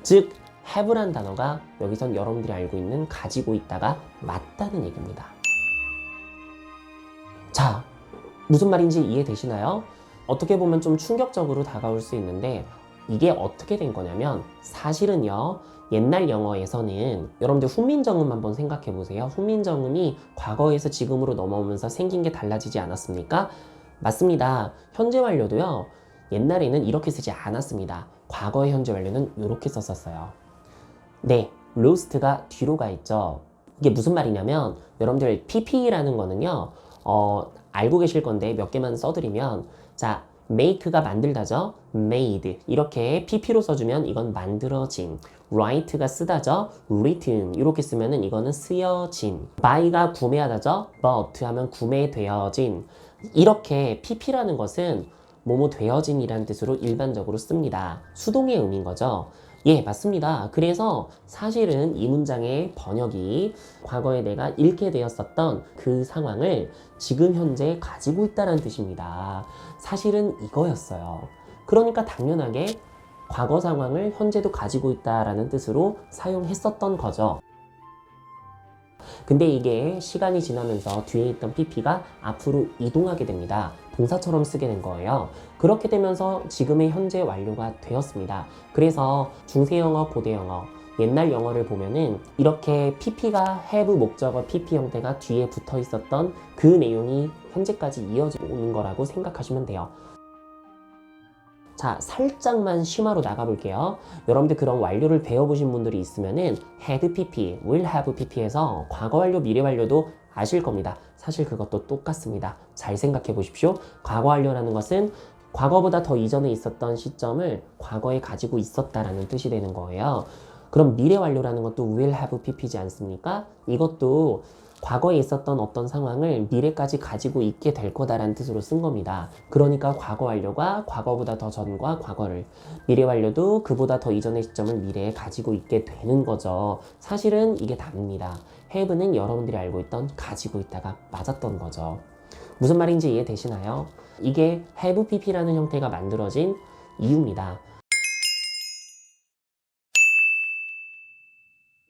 즉, have란 단어가 여기선 여러분들이 알고 있는 가지고 있다가 맞다는 얘기입니다. 자, 무슨 말인지 이해되시나요? 어떻게 보면 좀 충격적으로 다가올 수 있는데 이게 어떻게 된 거냐면 사실은요, 옛날 영어에서는 여러분들 훈민정음 한번 생각해 보세요. 훈민정음이 과거에서 지금으로 넘어오면서 생긴 게 달라지지 않았습니까? 맞습니다. 현재 완료도요, 옛날에는 이렇게 쓰지 않았습니다. 과거의 현재 완료는 이렇게 썼었어요. 네, lost가 뒤로 가 있죠. 이게 무슨 말이냐면 여러분들 pp라는 거는요, 알고 계실 건데 몇 개만 써드리면, 자, make가 만들다죠. made. 이렇게 pp로 써주면 이건 만들어진. write가 쓰다죠. written. 이렇게 쓰면은 이거는 쓰여진. buy가 구매하다죠. bought 하면 구매되어진. 이렇게 pp라는 것은 뭐뭐 되어진이라는 뜻으로 일반적으로 씁니다. 수동의 의미인 거죠. 예, 맞습니다. 그래서 사실은 이 문장의 번역이 과거에 내가 잃게 되었었던 그 상황을 지금 현재 가지고 있다는 뜻입니다. 사실은 이거였어요. 그러니까 당연하게 과거 상황을 현재도 가지고 있다라는 뜻으로 사용했었던 거죠. 근데 이게 시간이 지나면서 뒤에 있던 pp가 앞으로 이동하게 됩니다. 동사처럼 쓰게 된 거예요. 그렇게 되면서 지금의 현재 완료가 되었습니다. 그래서 중세영어, 고대영어, 옛날 영어를 보면은 이렇게 pp가 have 목적어 pp 형태가 뒤에 붙어 있었던 그 내용이 현재까지 이어져 오는 거라고 생각하시면 돼요. 자, 살짝만 심화로 나가볼게요. 여러분들 그런 완료를 배워보신 분들이 있으면은 had pp, will have pp에서 과거 완료, 미래 완료도 아실 겁니다. 사실 그것도 똑같습니다. 잘 생각해 보십시오. 과거 완료라는 것은 과거보다 더 이전에 있었던 시점을 과거에 가지고 있었다라는 뜻이 되는 거예요. 그럼 미래 완료라는 것도 will have pp지 않습니까? 이것도 과거에 있었던 어떤 상황을 미래까지 가지고 있게 될 거다라는 뜻으로 쓴 겁니다. 그러니까 과거 완료가 과거보다 더 전과 과거를, 미래 완료도 그보다 더 이전의 시점을 미래에 가지고 있게 되는 거죠. 사실은 이게 답입니다. have는 여러분들이 알고 있던 가지고 있다가 맞았던 거죠. 무슨 말인지 이해되시나요? 이게 have pp라는 형태가 만들어진 이유입니다.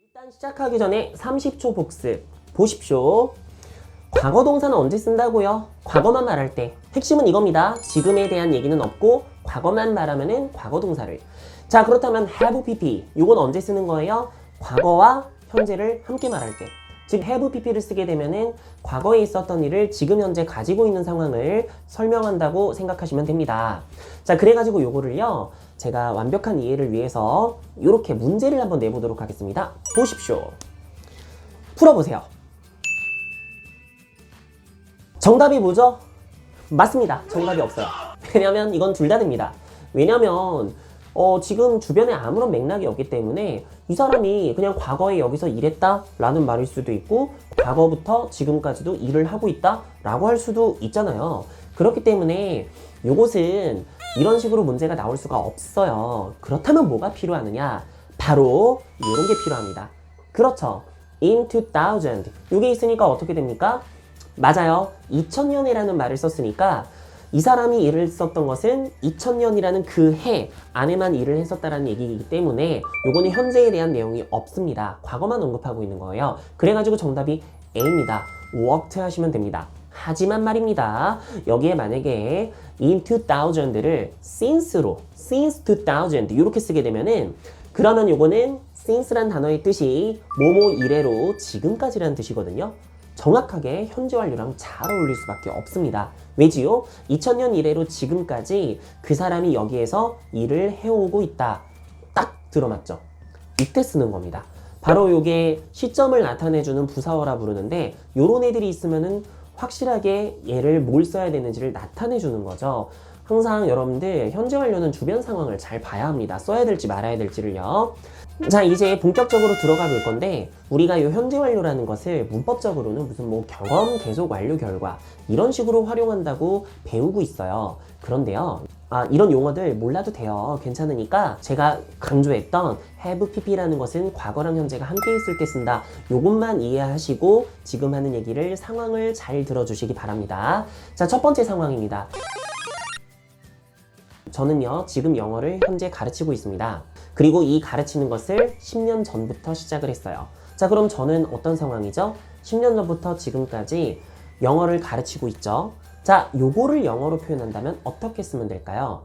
일단 시작하기 전에 30초 복습 보십시오. 과거 동사는 언제 쓴다고요? 과거만 말할 때. 핵심은 이겁니다. 지금에 대한 얘기는 없고 과거만 말하면은 과거 동사를. 자, 그렇다면 have pp 이건 언제 쓰는 거예요? 과거와 현재를 함께 말할 때. 즉 have pp를 쓰게 되면은 과거에 있었던 일을 지금 현재 가지고 있는 상황을 설명한다고 생각하시면 됩니다. 자, 그래가지고 요거를요 제가 완벽한 이해를 위해서 이렇게 문제를 한번 내보도록 하겠습니다. 보십시오. 풀어보세요. 정답이 뭐죠? 맞습니다. 정답이 없어요. 왜냐면 이건 둘 다 됩니다. 왜냐면 지금 주변에 아무런 맥락이 없기 때문에 이 사람이 그냥 과거에 여기서 일했다 라는 말일 수도 있고 과거부터 지금까지도 일을 하고 있다 라고 할 수도 있잖아요. 그렇기 때문에 이것은 이런 식으로 문제가 나올 수가 없어요. 그렇다면 뭐가 필요하느냐? 바로 이런 게 필요합니다. 그렇죠. in 2000 이게 있으니까 어떻게 됩니까? 맞아요. 2000년이라는 말을 썼으니까 이 사람이 일을 썼던 것은 2000년이라는 그 해 안에만 일을 했었다라는 얘기이기 때문에 요거는 현재에 대한 내용이 없습니다. 과거만 언급하고 있는 거예요. 그래가지고 정답이 A입니다. worked 하시면 됩니다. 하지만 말입니다. 여기에 만약에 in 2000를 since로 since 2000 이렇게 쓰게 되면은 그러면 요거는 since란 단어의 뜻이 뭐뭐 이래로 지금까지라는 뜻이거든요. 정확하게 현재 완료랑 잘 어울릴 수밖에 없습니다. 왜지요? 2000년 이래로 지금까지 그 사람이 여기에서 일을 해오고 있다. 딱 들어맞죠? 이때 쓰는 겁니다. 바로 요게 시점을 나타내주는 부사어라 부르는데 요런 애들이 있으면은 확실하게 얘를 뭘 써야 되는지를 나타내주는 거죠. 항상 여러분들 현재 완료는 주변 상황을 잘 봐야 합니다. 써야 될지 말아야 될지를요. 자, 이제 본격적으로 들어가 볼 건데 우리가 이 현재 완료라는 것을 문법적으로는 무슨 뭐 경험, 계속, 완료, 결과 이런 식으로 활용한다고 배우고 있어요. 그런데요. 이런 용어들 몰라도 돼요. 괜찮으니까 제가 강조했던 have pp라는 것은 과거랑 현재가 함께 있을 때 쓴다. 요것만 이해하시고 지금 하는 얘기를 상황을 잘 들어주시기 바랍니다. 자, 첫 번째 상황입니다. 저는요 지금 영어를 현재 가르치고 있습니다. 그리고 이 가르치는 것을 10년 전부터 시작을 했어요. 자, 그럼 저는 어떤 상황이죠? 10년 전부터 지금까지 영어를 가르치고 있죠. 자, 요거를 영어로 표현한다면 어떻게 쓰면 될까요?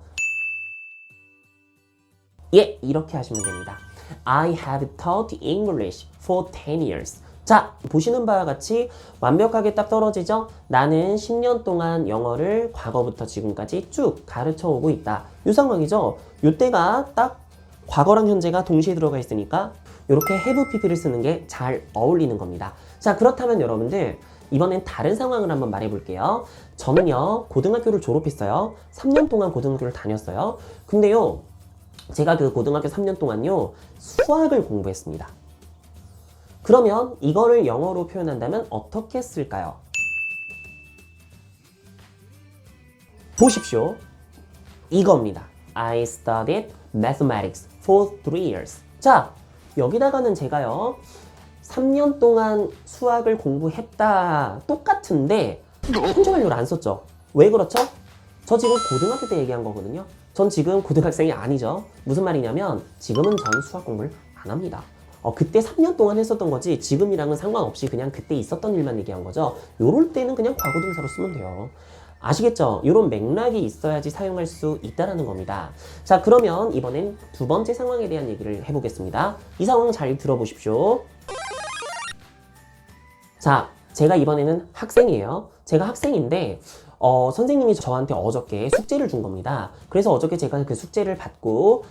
예, 이렇게 하시면 됩니다. I have taught English for 10 years. 자, 보시는 바와 같이 완벽하게 딱 떨어지죠? 나는 10년 동안 영어를 과거부터 지금까지 쭉 가르쳐 오고 있다. 이 상황이죠? 요때가 딱 과거랑 현재가 동시에 들어가 있으니까 이렇게 have pp를 쓰는 게 잘 어울리는 겁니다. 자, 그렇다면 여러분들 이번엔 다른 상황을 한번 말해 볼게요. 저는요 고등학교를 졸업했어요. 3년 동안 고등학교를 다녔어요. 근데요 제가 그 고등학교 3년 동안요 수학을 공부했습니다. 그러면 이거를 영어로 표현한다면 어떻게 쓸까요? 보십시오. 이겁니다. I studied mathematics for 3 years. 자, 여기다가는 제가요 3년 동안 수학을 공부했다 똑같은데 현재 완료를 안 썼죠. 왜 그렇죠? 저 지금 고등학교 때 얘기한 거거든요. 전 지금 고등학생이 아니죠. 무슨 말이냐면 지금은 전 수학 공부를 안 합니다. 그때 3년 동안 했었던 거지 지금이랑은 상관없이 그냥 그때 있었던 일만 얘기한 거죠. 요럴 때는 그냥 과거동사로 쓰면 돼요. 아시겠죠? 이런 맥락이 있어야지 사용할 수 있다는 겁니다. 자, 그러면 이번엔 두 번째 상황에 대한 얘기를 해보겠습니다. 이 상황 잘 들어보십시오. 자, 제가 이번에는 학생이에요. 제가 학생인데 선생님이 저한테 어저께 숙제를 준 겁니다. 그래서 어저께 제가 그 숙제를 받고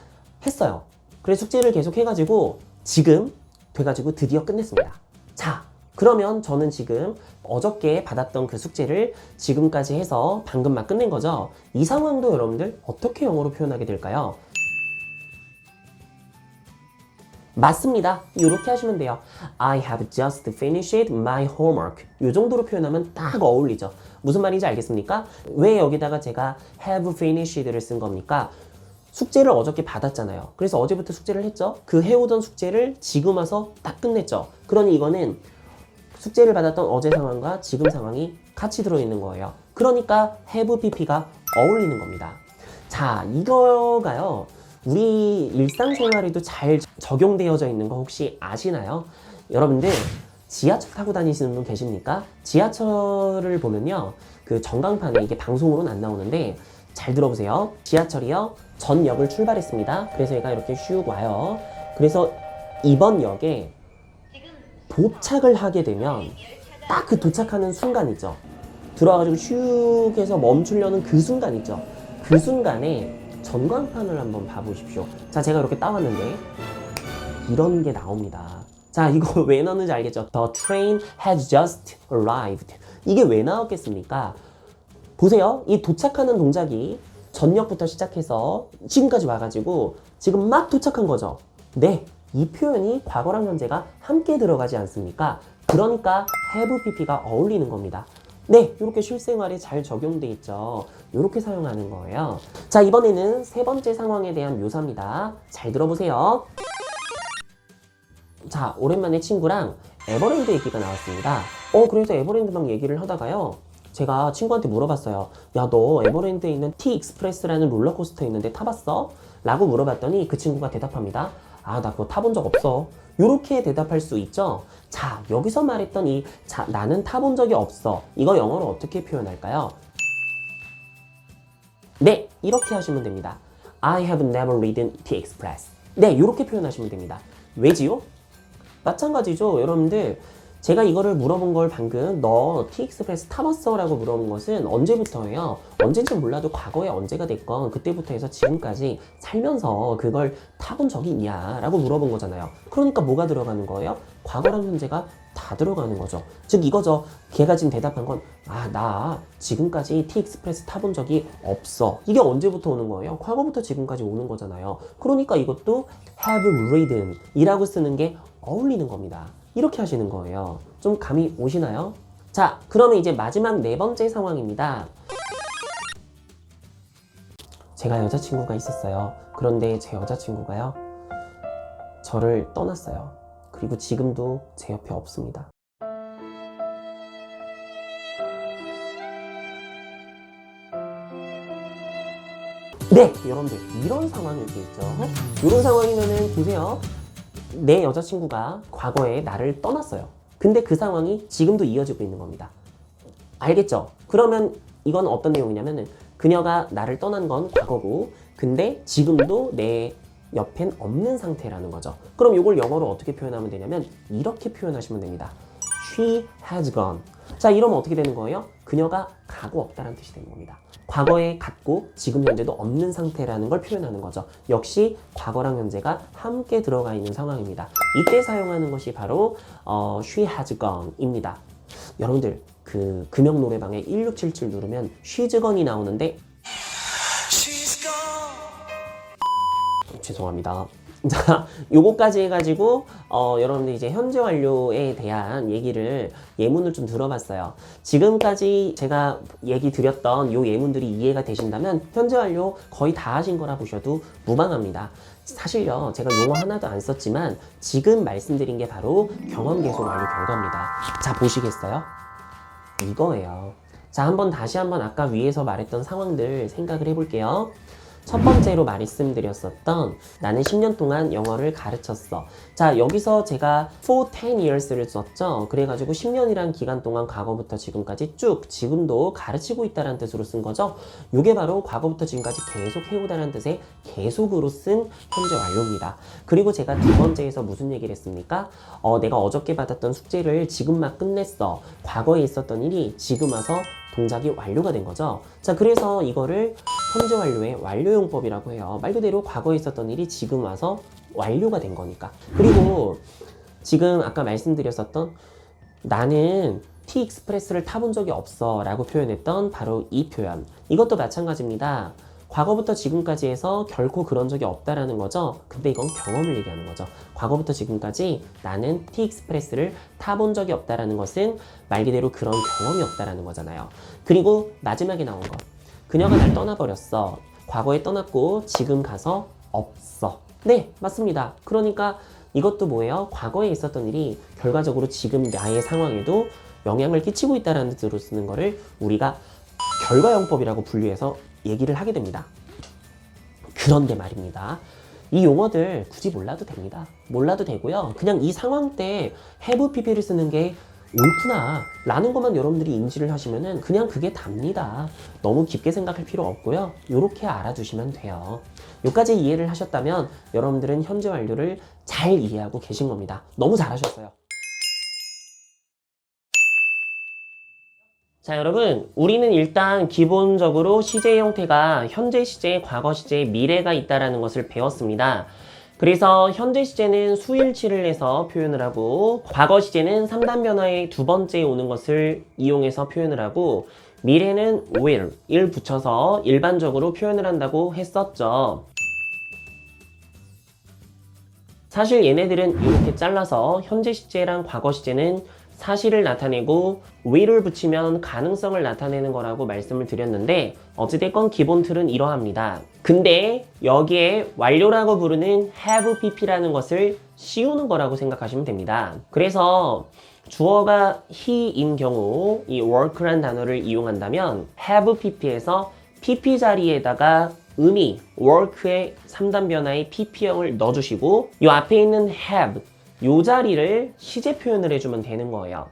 했어요. 그래서 숙제를 계속 해가지고 지금 돼가지고 드디어 끝냈습니다. 자, 그러면 저는 지금 어저께 받았던 그 숙제를 지금까지 해서 방금 막 끝낸 거죠. 이 상황도 여러분들 어떻게 영어로 표현하게 될까요? 맞습니다. 이렇게 하시면 돼요. I have just finished my homework. 이 정도로 표현하면 딱 어울리죠. 무슨 말인지 알겠습니까? 왜 여기다가 제가 have finished를 쓴 겁니까? 숙제를 어저께 받았잖아요. 그래서 어제부터 숙제를 했죠. 그 해오던 숙제를 지금 와서 딱 끝냈죠. 그러니 이거는 숙제를 받았던 어제 상황과 지금 상황이 같이 들어있는 거예요. 그러니까 have pp가 어울리는 겁니다. 자, 이거가요 우리 일상생활에도 잘 적용되어져 있는 거 혹시 아시나요? 여러분들 지하철 타고 다니시는 분 계십니까? 지하철을 보면요, 그 전광판에 이게 방송으로는 안 나오는데 잘 들어보세요. 지하철이요, 전 역을 출발했습니다. 그래서 얘가 이렇게 슉 와요. 그래서 이번 역에 도착을 하게 되면 딱 그 도착하는 순간 있죠. 들어와가지고 슉 해서 멈추려는 그 순간 있죠. 그 순간에 전광판을 한번 봐보십시오. 자, 제가 이렇게 따왔는데 이런 게 나옵니다. 자, 이거 왜 나오는지 알겠죠? The train has just arrived. 이게 왜 나왔겠습니까? 보세요. 이 도착하는 동작이 전역부터 시작해서 지금까지 와가지고 지금 막 도착한 거죠. 네, 이 표현이 과거랑 현재가 함께 들어가지 않습니까? 그러니까 have pp가 어울리는 겁니다. 네, 이렇게 실생활에 잘 적용돼 있죠. 이렇게 사용하는 거예요. 자, 이번에는 세 번째 상황에 대한 묘사입니다. 잘 들어보세요. 자, 오랜만에 친구랑 에버랜드 얘기가 나왔습니다. 그래서 에버랜드 막 얘기를 하다가요, 제가 친구한테 물어봤어요. 야, 너 에버랜드에 있는 T-익스프레스라는 롤러코스터 있는데 타봤어? 라고 물어봤더니 그 친구가 대답합니다. 아, 나 그거 타본 적 없어. 요렇게 대답할 수 있죠. 자, 여기서 말했던 나는 타본 적이 없어. 이거 영어로 어떻게 표현할까요? 네, 이렇게 하시면 됩니다. I have never ridden T-Express. 네, 요렇게 표현하시면 됩니다. 왜지요? 마찬가지죠. 여러분들, 제가 이거를 물어본 걸 방금 너 T-익스프레스 타봤어? 라고 물어본 것은 언제부터예요? 언젠지 몰라도 과거에 언제가 됐건 그때부터 해서 지금까지 살면서 그걸 타본 적이 있냐? 라고 물어본 거잖아요. 그러니까 뭐가 들어가는 거예요? 과거랑 현재가 다 들어가는 거죠. 즉 이거죠. 걔가 지금 대답한 건 나 지금까지 T-익스프레스 타본 적이 없어. 이게 언제부터 오는 거예요? 과거부터 지금까지 오는 거잖아요. 그러니까 이것도 have ridden 이라고 쓰는 게 어울리는 겁니다. 이렇게 하시는 거예요. 좀 감이 오시나요? 자, 그러면 이제 마지막 네 번째 상황입니다. 제가 여자친구가 있었어요. 그런데 제 여자친구가요, 저를 떠났어요. 그리고 지금도 제 옆에 없습니다. 네, 여러분들, 이런 상황이 있겠죠. 이런 상황이면은 보세요. 내 여자친구가 과거에 나를 떠났어요. 근데 그 상황이 지금도 이어지고 있는 겁니다. 알겠죠? 그러면 이건 어떤 내용이냐면은 그녀가 나를 떠난 건 과거고, 근데 지금도 내 옆엔 없는 상태라는 거죠. 그럼 이걸 영어로 어떻게 표현하면 되냐면 이렇게 표현하시면 됩니다. She has gone. 자, 이러면 어떻게 되는 거예요? 그녀가 가고 없다는 뜻이 되는 겁니다. 과거에 갔고 지금 현재도 없는 상태라는 걸 표현하는 거죠. 역시 과거랑 현재가 함께 들어가 있는 상황입니다. 이때 사용하는 것이 바로 she has gone 입니다. 여러분들, 그 금영 노래방에 1677 누르면 she's gone이 나오는데 죄송합니다. 자, 요거까지 해가지고 여러분들 이제 현재 완료에 대한 얘기를 예문을 좀 들어봤어요. 지금까지 제가 얘기 드렸던 요 예문들이 이해가 되신다면 현재 완료 거의 다 하신 거라 보셔도 무방합니다. 사실요, 제가 용어 하나도 안 썼지만 지금 말씀드린 게 바로 경험 계속 완료 결과입니다. 자, 보시겠어요? 이거예요. 자, 다시 한번 아까 위에서 말했던 상황들 생각을 해볼게요. 첫 번째로 말씀드렸었던 나는 10년 동안 영어를 가르쳤어. 자, 여기서 제가 for 10 years를 썼죠. 그래가지고 10년이란 기간 동안 과거부터 지금까지 쭉 지금도 가르치고 있다는 뜻으로 쓴 거죠. 이게 바로 과거부터 지금까지 계속 해오다는 뜻의 계속으로 쓴 현재 완료입니다. 그리고 제가 두 번째에서 무슨 얘기를 했습니까? 내가 어저께 받았던 숙제를 지금 막 끝냈어. 과거에 있었던 일이 지금 와서 동작이 완료가 된 거죠. 자, 그래서 이거를 현재 완료의 완료용법이라고 해요. 말 그대로 과거에 있었던 일이 지금 와서 완료가 된 거니까. 그리고 지금 아까 말씀드렸었던 나는 T-익스프레스를 타본 적이 없어 라고 표현했던 바로 이 표현. 이것도 마찬가지입니다. 과거부터 지금까지 해서 결코 그런 적이 없다라는 거죠. 근데 이건 경험을 얘기하는 거죠. 과거부터 지금까지 나는 T-익스프레스를 타본 적이 없다라는 것은 말 그대로 그런 경험이 없다라는 거잖아요. 그리고 마지막에 나온 것. 그녀가 날 떠나버렸어. 과거에 떠났고 지금 가서 없어. 네, 맞습니다. 그러니까 이것도 뭐예요? 과거에 있었던 일이 결과적으로 지금 나의 상황에도 영향을 끼치고 있다는 뜻으로 쓰는 거를 우리가 결과용법이라고 분류해서 얘기를 하게 됩니다. 그런데 말입니다. 이 용어들 굳이 몰라도 됩니다. 몰라도 되고요. 그냥 이 상황 때 have pp를 쓰는 게 옳구나 라는 것만 여러분들이 인지를 하시면은 그냥 그게 답니다. 너무 깊게 생각할 필요 없고요. 이렇게 알아두시면 돼요. 여기까지 이해를 하셨다면 여러분들은 현재 완료를 잘 이해하고 계신 겁니다. 너무 잘하셨어요. 자, 여러분, 우리는 일단 기본적으로 시제 형태가 현재 시제, 과거 시제, 미래가 있다는 것을 배웠습니다. 그래서 현재 시제는 수일치를 해서 표현을 하고, 과거 시제는 3단 변화의 두 번째에 오는 것을 이용해서 표현을 하고, 미래는 will, 을 붙여서 일반적으로 표현을 한다고 했었죠. 사실 얘네들은 이렇게 잘라서 현재 시제랑 과거 시제는 사실을 나타내고 will을 붙이면 가능성을 나타내는 거라고 말씀을 드렸는데 어찌됐건 기본 틀은 이러합니다. 근데 여기에 완료라고 부르는 have pp라는 것을 씌우는 거라고 생각하시면 됩니다. 그래서 주어가 he인 경우 이 work란 단어를 이용한다면 have pp에서 pp 자리에다가 의미, work의 3단 변화의 pp형을 넣어주시고 이 앞에 있는 have 요 자리를 시제 표현을 해주면 되는 거예요.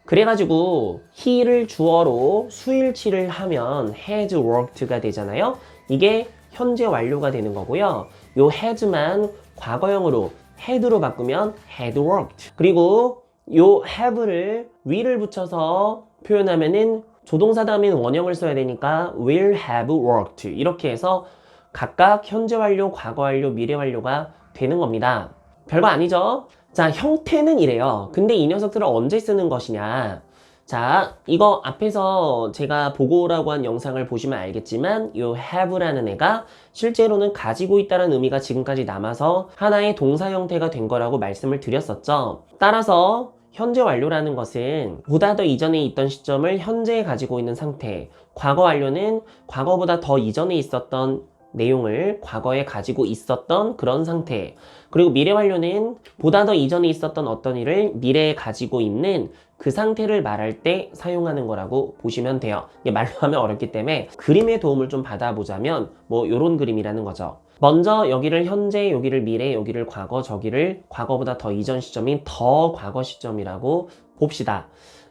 그래가지고 he를 주어로 수일치를 하면 has worked가 되잖아요. 이게 현재 완료가 되는 거고요. 요 has만 과거형으로 had로 바꾸면 had worked. 그리고 요 have를 will을 붙여서 표현하면은 조동사 다음엔 원형을 써야 되니까 will have worked. 이렇게 해서 각각 현재 완료, 과거 완료, 미래 완료가 되는 겁니다. 별거 아니죠? 자, 형태는 이래요. 근데 이 녀석들을 언제 쓰는 것이냐? 자, 이거 앞에서 제가 보고라고 한 영상을 보시면 알겠지만 이 have라는 애가 실제로는 가지고 있다는 의미가 지금까지 남아서 하나의 동사 형태가 된 거라고 말씀을 드렸었죠. 따라서 현재 완료라는 것은 보다 더 이전에 있던 시점을 현재에 가지고 있는 상태, 과거 완료는 과거보다 더 이전에 있었던 내용을 과거에 가지고 있었던 그런 상태, 그리고 미래 완료는 보다 더 이전에 있었던 어떤 일을 미래에 가지고 있는 그 상태를 말할 때 사용하는 거라고 보시면 돼요. 이게 말로 하면 어렵기 때문에 그림의 도움을 좀 받아보자면 뭐 요런 그림이라는 거죠. 먼저 여기를 현재, 여기를 미래, 여기를 과거, 저기를 과거보다 더 이전 시점인 더 과거 시점이라고 봅시다.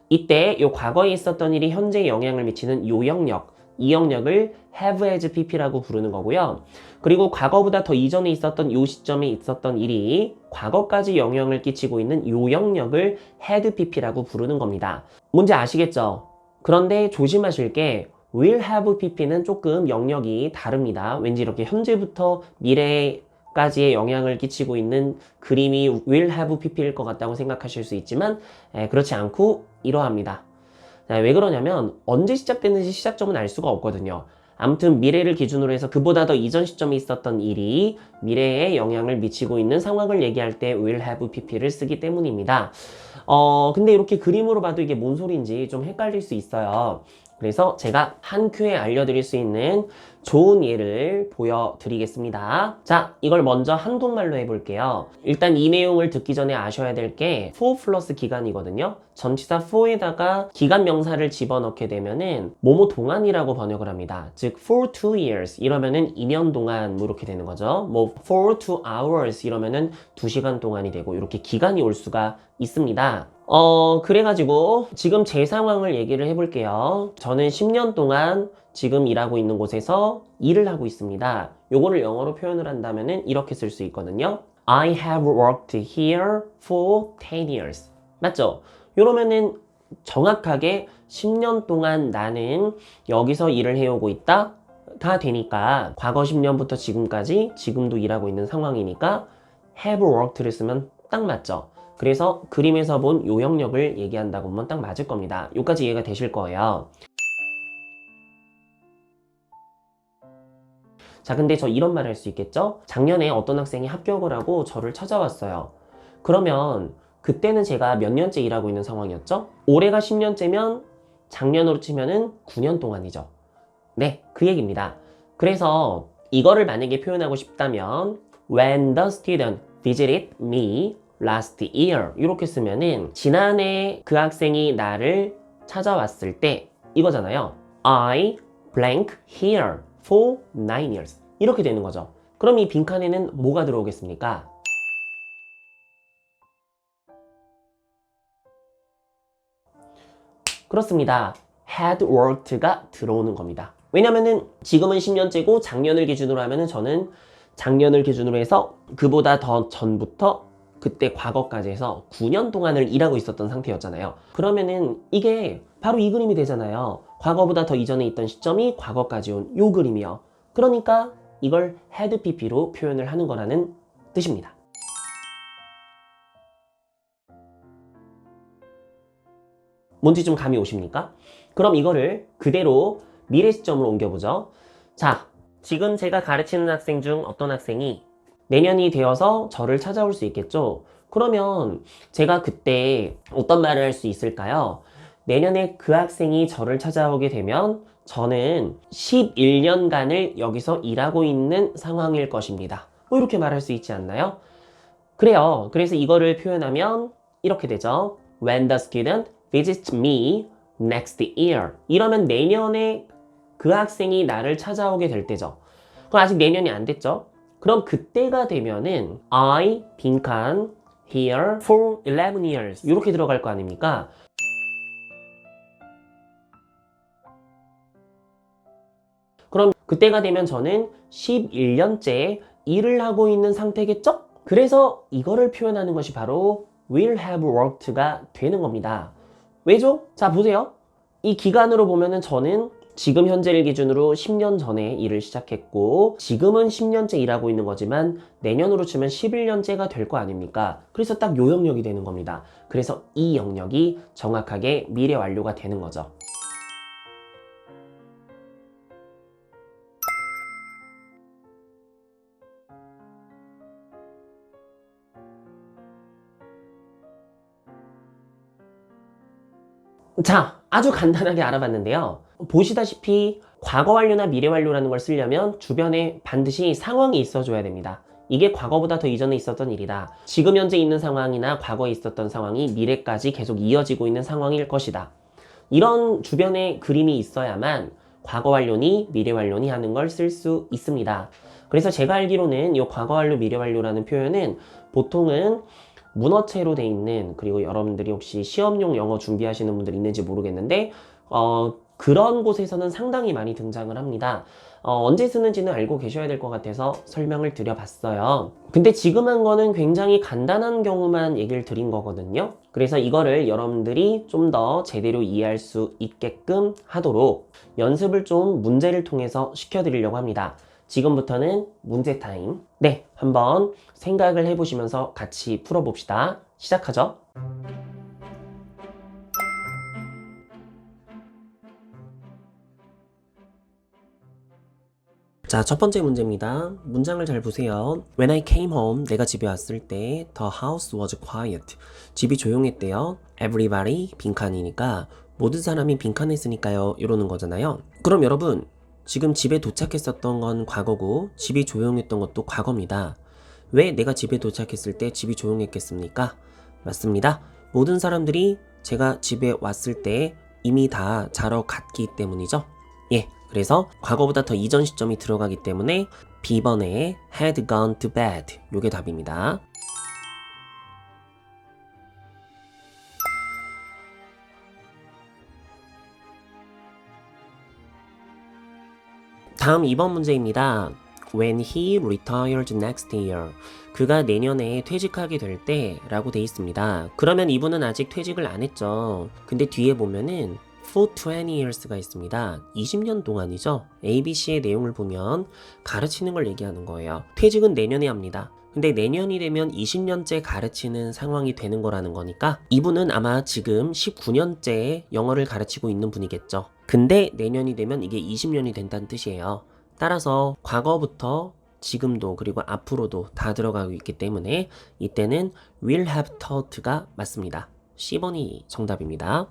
이때 요 과거에 있었던 일이 현재에 영향을 미치는 요 영역, 이 영역을 have as pp라고 부르는 거고요. 그리고 과거보다 더 이전에 있었던 요 시점에 있었던 일이 과거까지 영향을 끼치고 있는 요 영역을 had pp라고 부르는 겁니다. 뭔지 아시겠죠? 그런데 조심하실 게 will have pp는 조금 영역이 다릅니다. 왠지 이렇게 현재부터 미래까지의 영향을 끼치고 있는 그림이 will have pp일 것 같다고 생각하실 수 있지만 그렇지 않고 이러합니다. 자, 왜 그러냐면 언제 시작됐는지 시작점은 알 수가 없거든요. 아무튼 미래를 기준으로 해서 그보다 더 이전 시점에 있었던 일이 미래에 영향을 미치고 있는 상황을 얘기할 때 will have pp를 쓰기 때문입니다. 근데 이렇게 그림으로 봐도 이게 뭔 소리인지 좀 헷갈릴 수 있어요. 그래서 제가 한 큐에 알려드릴 수 있는 좋은 예를 보여드리겠습니다. 자, 이걸 먼저 한국말로 해볼게요. 일단 이 내용을 듣기 전에 아셔야 될 게 for 플러스 기간이거든요. 전치사 for에다가 기간 명사를 집어넣게 되면은 뭐뭐 동안이라고 번역을 합니다. 즉 for 2 years 이러면은 2년 동안 뭐 이렇게 되는 거죠. 뭐 for 2 hours 이러면은 2시간 동안이 되고 이렇게 기간이 올 수가 있습니다. 그래가지고 지금 제 상황을 얘기를 해볼게요. 저는 10년 동안 지금 일하고 있는 곳에서 일을 하고 있습니다. 요거를 영어로 표현을 한다면은 이렇게 쓸 수 있거든요. I have worked here for 10 years. 맞죠? 이러면은 정확하게 10년 동안 나는 여기서 일을 해오고 있다 가 되니까 과거 10년부터 지금까지 지금도 일하고 있는 상황이니까 have worked를 쓰면 딱 맞죠? 그래서 그림에서 본 요 영역을 얘기한다고 하면 딱 맞을 겁니다. 요까지 이해가 되실 거예요. 자, 근데 저 이런 말 할 수 있겠죠? 작년에 어떤 학생이 합격을 하고 저를 찾아왔어요. 그러면 그때는 제가 몇 년째 일하고 있는 상황이었죠? 올해가 10년째면 작년으로 치면은 9년 동안이죠. 네, 그 얘기입니다. 그래서 이거를 만약에 표현하고 싶다면 When the student visited me last year 이렇게 쓰면은 지난해 그 학생이 나를 찾아왔을 때 이거잖아요. I blank here for 9 years 이렇게 되는 거죠. 그럼 이 빈칸에는 뭐가 들어오겠습니까? 그렇습니다. had worked가 들어오는 겁니다. 왜냐면은 지금은 10년째고 작년을 기준으로 하면은 저는 작년을 기준으로 해서 그보다 더 전부터 그때 과거까지 해서 9년 동안을 일하고 있었던 상태였잖아요. 그러면은 이게 바로 이 그림이 되잖아요. 과거보다 더 이전에 있던 시점이 과거까지 온 요 그림이요. 그러니까 이걸 had pp로 표현을 하는 거라는 뜻입니다. 뭔지 좀 감이 오십니까? 그럼 이거를 그대로 미래 시점으로 옮겨보죠. 자, 지금 제가 가르치는 학생 중 어떤 학생이 내년이 되어서 저를 찾아올 수 있겠죠? 그러면 제가 그때 어떤 말을 할 수 있을까요? 내년에 그 학생이 저를 찾아오게 되면 저는 11년간을 여기서 일하고 있는 상황일 것입니다. 뭐 이렇게 말할 수 있지 않나요? 그래요. 그래서 이거를 표현하면 이렇게 되죠. When the student visits me next year. 이러면 내년에 그 학생이 나를 찾아오게 될 때죠. 그럼 아직 내년이 안 됐죠? 그럼 그때가 되면은 I 빈칸 here for 11 years 이렇게 들어갈 거 아닙니까? 그럼 그때가 되면 저는 11년째 일을 하고 있는 상태겠죠? 그래서 이거를 표현하는 것이 바로 will have worked가 되는 겁니다. 왜죠? 자, 보세요. 이 기간으로 보면은 저는 지금 현재를 기준으로 10년 전에 일을 시작했고 지금은 10년째 일하고 있는 거지만 내년으로 치면 11년째가 될 거 아닙니까? 그래서 딱 요 영역이 되는 겁니다. 그래서 이 영역이 정확하게 미래 완료가 되는 거죠. 자, 아주 간단하게 알아봤는데요. 보시다시피 과거 완료나 미래 완료라는 걸 쓰려면 주변에 반드시 상황이 있어줘야 됩니다. 이게 과거보다 더 이전에 있었던 일이다. 지금 현재 있는 상황이나 과거에 있었던 상황이 미래까지 계속 이어지고 있는 상황일 것이다. 이런 주변에 그림이 있어야만 과거 완료니 미래 완료니 하는 걸 쓸 수 있습니다. 그래서 제가 알기로는 이 과거 완료, 미래 완료라는 표현은 보통은 문어체로 돼 있는, 그리고 여러분들이 혹시 시험용 영어 준비하시는 분들 있는지 모르겠는데 그런 곳에서는 상당히 많이 등장을 합니다. 언제 쓰는지는 알고 계셔야 될 것 같아서 설명을 드려봤어요. 근데 지금 한 거는 굉장히 간단한 경우만 얘기를 드린 거거든요. 그래서 이거를 여러분들이 좀 더 제대로 이해할 수 있게끔 하도록 연습을 좀 문제를 통해서 시켜드리려고 합니다. 지금부터는 문제 타임. 네, 한번 생각을 해보시면서 같이 풀어봅시다. 시작하죠. 자, 첫 번째 문제입니다. 문장을 잘 보세요. When I came home, 내가 집에 왔을 때 the house was quiet. 집이 조용했대요. Everybody, 빈칸이니까 모든 사람이 빈칸했으니까요. 이러는 거잖아요. 그럼 여러분, 지금 집에 도착했었던 건 과거고 집이 조용했던 것도 과거입니다. 왜 내가 집에 도착했을 때 집이 조용했겠습니까? 맞습니다. 모든 사람들이 제가 집에 왔을 때 이미 다 자러 갔기 때문이죠. 예, 그래서 과거보다 더 이전 시점이 들어가기 때문에 B번에 had gone to bed 요게 답입니다. 다음 2번 문제입니다. When he retired next year. 그가 내년에 퇴직하게 될 때 라고 돼 있습니다. 그러면 이분은 아직 퇴직을 안 했죠. 근데 뒤에 보면은 for 20 years가 있습니다. 20년 동안이죠. ABC의 내용을 보면 가르치는 걸 얘기하는 거예요. 퇴직은 내년에 합니다. 근데 내년이 되면 20년째 가르치는 상황이 되는 거라는 거니까 이분은 아마 지금 19년째 영어를 가르치고 있는 분이겠죠. 근데 내년이 되면 이게 20년이 된다는 뜻이에요. 따라서 과거부터 지금도 그리고 앞으로도 다 들어가고 있기 때문에 이때는 will have taught가 맞습니다. C번이 정답입니다.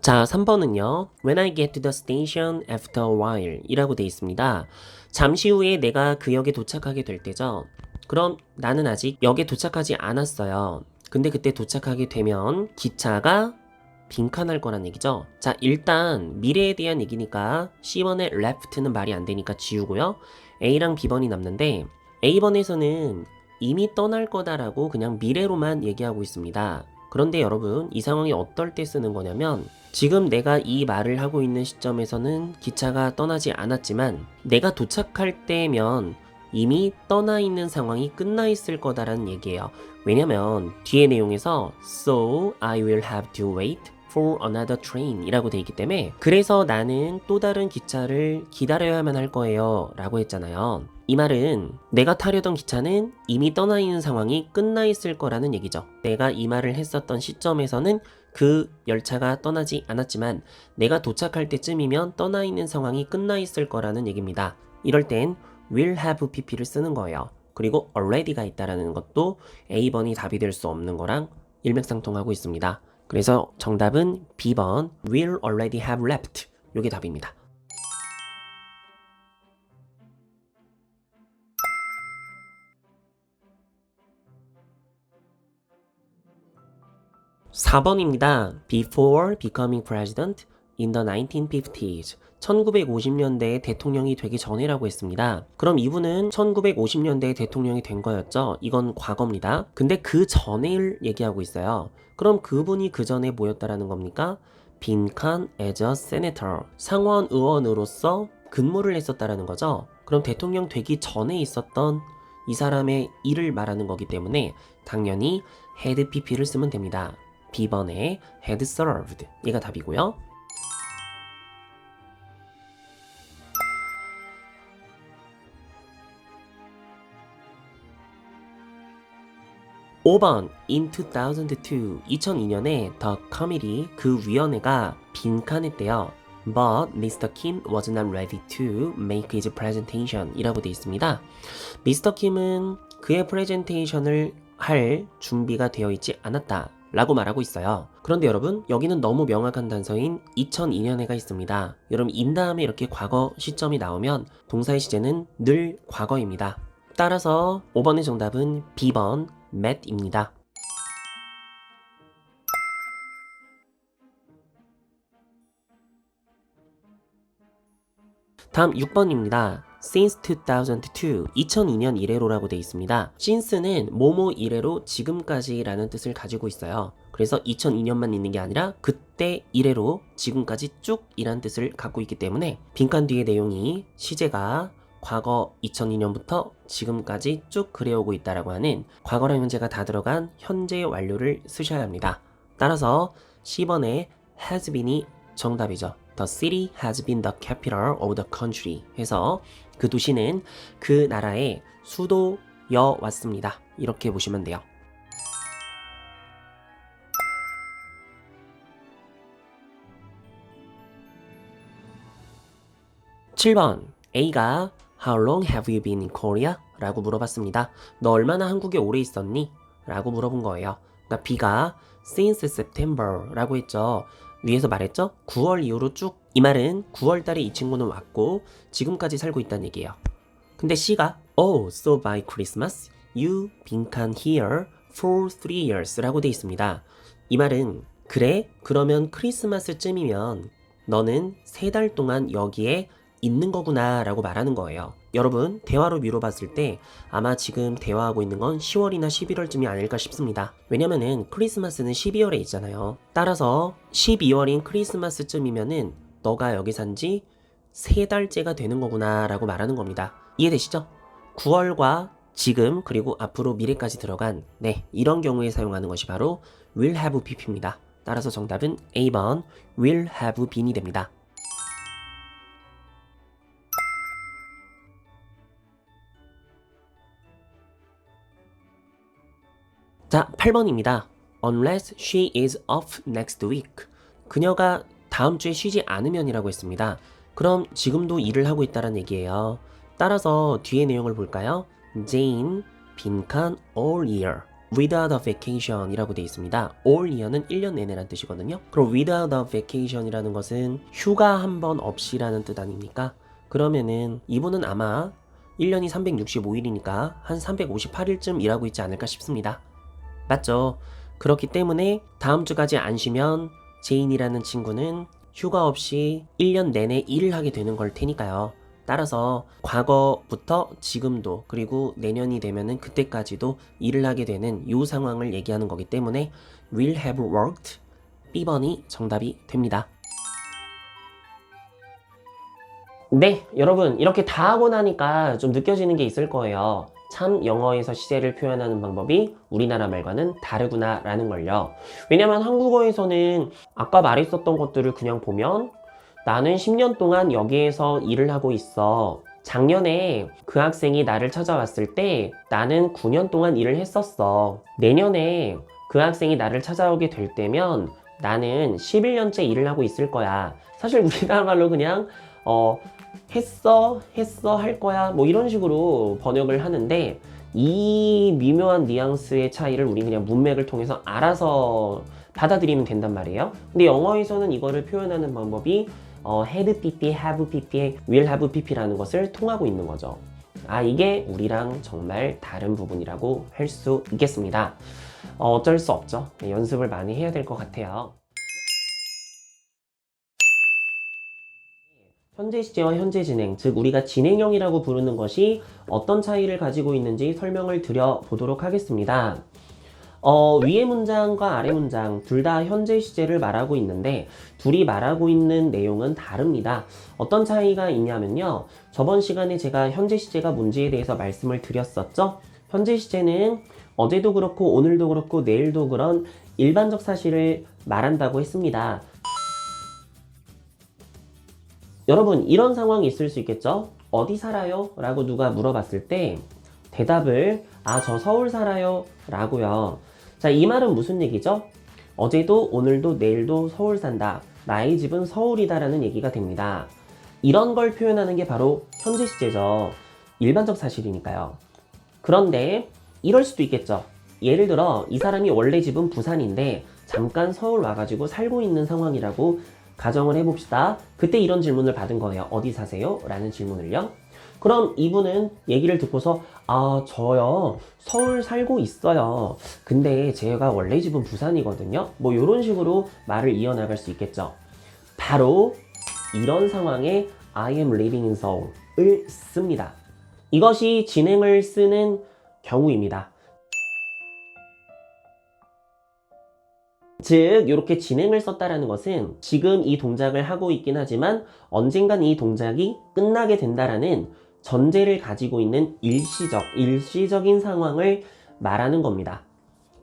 자, 3번은요. When I get to the station after a while 이라고 돼 있습니다. 잠시 후에 내가 그 역에 도착하게 될 때죠. 그럼 나는 아직 역에 도착하지 않았어요. 근데 그때 도착하게 되면 기차가 빈칸할 거란 얘기죠. 자, 일단 미래에 대한 얘기니까 C번의 left는 말이 안 되니까 지우고요. A랑 B번이 남는데 A번에서는 이미 떠날 거다라고 그냥 미래로만 얘기하고 있습니다. 그런데 여러분, 이 상황이 어떨 때 쓰는 거냐면 지금 내가 이 말을 하고 있는 시점에서는 기차가 떠나지 않았지만 내가 도착할 때면 이미 떠나 있는 상황이 끝나 있을 거다라는 얘기예요. 왜냐면 뒤에 내용에서 So I will have to wait for another train 이라고 돼 있기 때문에 그래서 나는 또 다른 기차를 기다려야만 할 거예요 라고 했잖아요. 이 말은 내가 타려던 기차는 이미 떠나 있는 상황이 끝나 있을 거라는 얘기죠. 내가 이 말을 했었던 시점에서는 그 열차가 떠나지 않았지만 내가 도착할 때쯤이면 떠나 있는 상황이 끝나 있을 거라는 얘기입니다. 이럴 땐 will have pp를 쓰는 거예요. 그리고 already가 있다라는 것도 A번이 답이 될 수 없는 거랑 일맥상통하고 있습니다. 그래서 정답은 B번 will already have left 요게 답입니다. (4번입니다) Before becoming president in the 1950s 1950년대에 대통령이 되기 전이라고 했습니다. 그럼 이분은 1950년대에 대통령이 된 거였죠? 이건 과거입니다. 근데 그 전을 얘기하고 있어요. 그럼 그분이 그 전에 뭐였다라는 겁니까? 빈칸 as a senator 상원 의원으로서 근무를 했었다라는 거죠. 그럼 대통령 되기 전에 있었던 이 사람의 일을 말하는 거기 때문에 당연히 had pp를 쓰면 됩니다. B번에 had served 얘가 답이고요. 5번 In 2002 2002년에 The Committee 그 위원회가 빈칸했대요. But Mr. Kim was not ready to make his presentation 이라고 되어 있습니다. Mr. Kim은 그의 프레젠테이션을 할 준비가 되어 있지 않았다 라고 말하고 있어요. 그런데 여러분 여기는 너무 명확한 단서인 2002년에가 있습니다. 여러분 in 다음에 이렇게 과거 시점이 나오면 동사의 시제는 늘 과거입니다. 따라서 5번의 정답은 B번 met입니다. 다음 6번입니다. Since 2002, 2002년 이래로라고 되어 있습니다. since는 뭐뭐 이래로 지금까지 라는 뜻을 가지고 있어요. 그래서 2002년만 있는 게 아니라 그때 이래로 지금까지 쭉 이란 뜻을 갖고 있기 때문에 빈칸 뒤의 내용이 시제가 과거 2002년부터 지금까지 쭉 그려오고 있다라고 하는 과거랑 현재가 다 들어간 현재 완료를 쓰셔야 합니다. 따라서 C번에 has been이 정답이죠. The city has been the capital of the country 해서 그 도시는 그 나라의 수도여왔습니다. 이렇게 보시면 돼요. (7번) A가 How long have you been in Korea? 라고 물어봤습니다. 너 얼마나 한국에 오래 있었니? 라고 물어본 거예요. 그러니까 B가 Since September 라고 했죠. 위에서 말했죠? 9월 이후로 쭉. 이 말은 9월 달에 이 친구는 왔고 지금까지 살고 있다는 얘기예요. 근데 C가 Oh, so by Christmas you 빈칸 here for 3 years 라고 돼 있습니다. 이 말은 그래? 그러면 크리스마스쯤이면 너는 3달 동안 여기에 있는 거구나 라고 말하는 거예요. 여러분 대화로 미뤄봤을 때 아마 지금 대화하고 있는 건 10월이나 11월쯤이 아닐까 싶습니다. 왜냐면은 크리스마스는 12월에 있잖아요. 따라서 12월인 크리스마스쯤이면은 너가 여기 산지 3달째가 되는 거구나 라고 말하는 겁니다. 이해되시죠? 9월과 지금 그리고 앞으로 미래까지 들어간 이런 경우에 사용하는 것이 바로 will have pp입니다. 따라서 정답은 A번 will have been이 됩니다. 자, 8번입니다. Unless she is off next week. 그녀가 다음 주에 쉬지 않으면이라고 했습니다. 그럼 지금도 일을 하고 있다는 얘기예요. 따라서 뒤에 내용을 볼까요? Jane 빈칸 all year without a vacation 이라고 되어 있습니다. all year는 1년 내내란 뜻이거든요. 그럼 without a vacation 이라는 것은 휴가 한 번 없이라는 뜻 아닙니까? 그러면은 이분은 아마 1년이 365일이니까 한 358일쯤 일하고 있지 않을까 싶습니다. 맞죠? 그렇기 때문에 다음 주까지 안 쉬면 제인이라는 친구는 휴가 없이 1년 내내 일을 하게 되는 걸 테니까요. 따라서 과거부터 지금도 그리고 내년이 되면은 그때까지도 일을 하게 되는 이 상황을 얘기하는 거기 때문에 will have worked B번이 정답이 됩니다. 네, 여러분 이렇게 다 하고 나니까 좀 느껴지는 게 있을 거예요. 참 영어에서 시제를 표현하는 방법이 우리나라 말과는 다르구나 라는 걸요. 왜냐면 한국어에서는 아까 말했었던 것들을 그냥 보면 나는 10년 동안 여기에서 일을 하고 있어. 작년에 그 학생이 나를 찾아왔을 때 나는 9년 동안 일을 했었어. 내년에 그 학생이 나를 찾아오게 될 때면 나는 11년째 일을 하고 있을 거야. 사실 우리나라 말로 그냥 했어, 할 거야 뭐 이런 식으로 번역을 하는데 이 미묘한 뉘앙스의 차이를 우리 그냥 문맥을 통해서 알아서 받아들이면 된단 말이에요. 근데 영어에서는 이거를 표현하는 방법이 had pp, have pp, will have pp라는 것을 통하고 있는 거죠. 아, 이게 우리랑 정말 다른 부분이라고 할 수 있겠습니다. 어쩔 수 없죠. 연습을 많이 해야 될 것 같아요. 현재 시제와 현재 진행, 즉 우리가 진행형이라고 부르는 것이 어떤 차이를 가지고 있는지 설명을 드려보도록 하겠습니다. 위의 문장과 아래 문장 둘 다 현재 시제를 말하고 있는데 둘이 말하고 있는 내용은 다릅니다. 어떤 차이가 있냐면요. 저번 시간에 제가 현재 시제가 뭔지에 대해서 말씀을 드렸었죠. 현재 시제는 어제도 그렇고 오늘도 그렇고 내일도 그런 일반적 사실을 말한다고 했습니다. 여러분 이런 상황이 있을 수 있겠죠? 어디 살아요? 라고 누가 물어봤을 때 대답을 저 서울 살아요 라고요. 자, 이 말은 무슨 얘기죠? 어제도 오늘도 내일도 서울 산다. 나의 집은 서울이다 라는 얘기가 됩니다. 이런 걸 표현하는 게 바로 현재 시제죠. 일반적 사실이니까요. 그런데 이럴 수도 있겠죠. 예를 들어 이 사람이 원래 집은 부산인데 잠깐 서울 와가지고 살고 있는 상황이라고 가정을 해봅시다. 그때 이런 질문을 받은 거예요. 어디 사세요? 라는 질문을요. 그럼 이분은 얘기를 듣고서 저요 서울 살고 있어요. 근데 제가 원래 집은 부산이거든요. 뭐 이런 식으로 말을 이어나갈 수 있겠죠. 바로 이런 상황에 I am living in Seoul을 씁니다. 이것이 진행을 쓰는 경우입니다. 즉 이렇게 진행을 썼다라는 것은 지금 이 동작을 하고 있긴 하지만 언젠간 이 동작이 끝나게 된다라는 전제를 가지고 있는 일시적인 상황을 말하는 겁니다.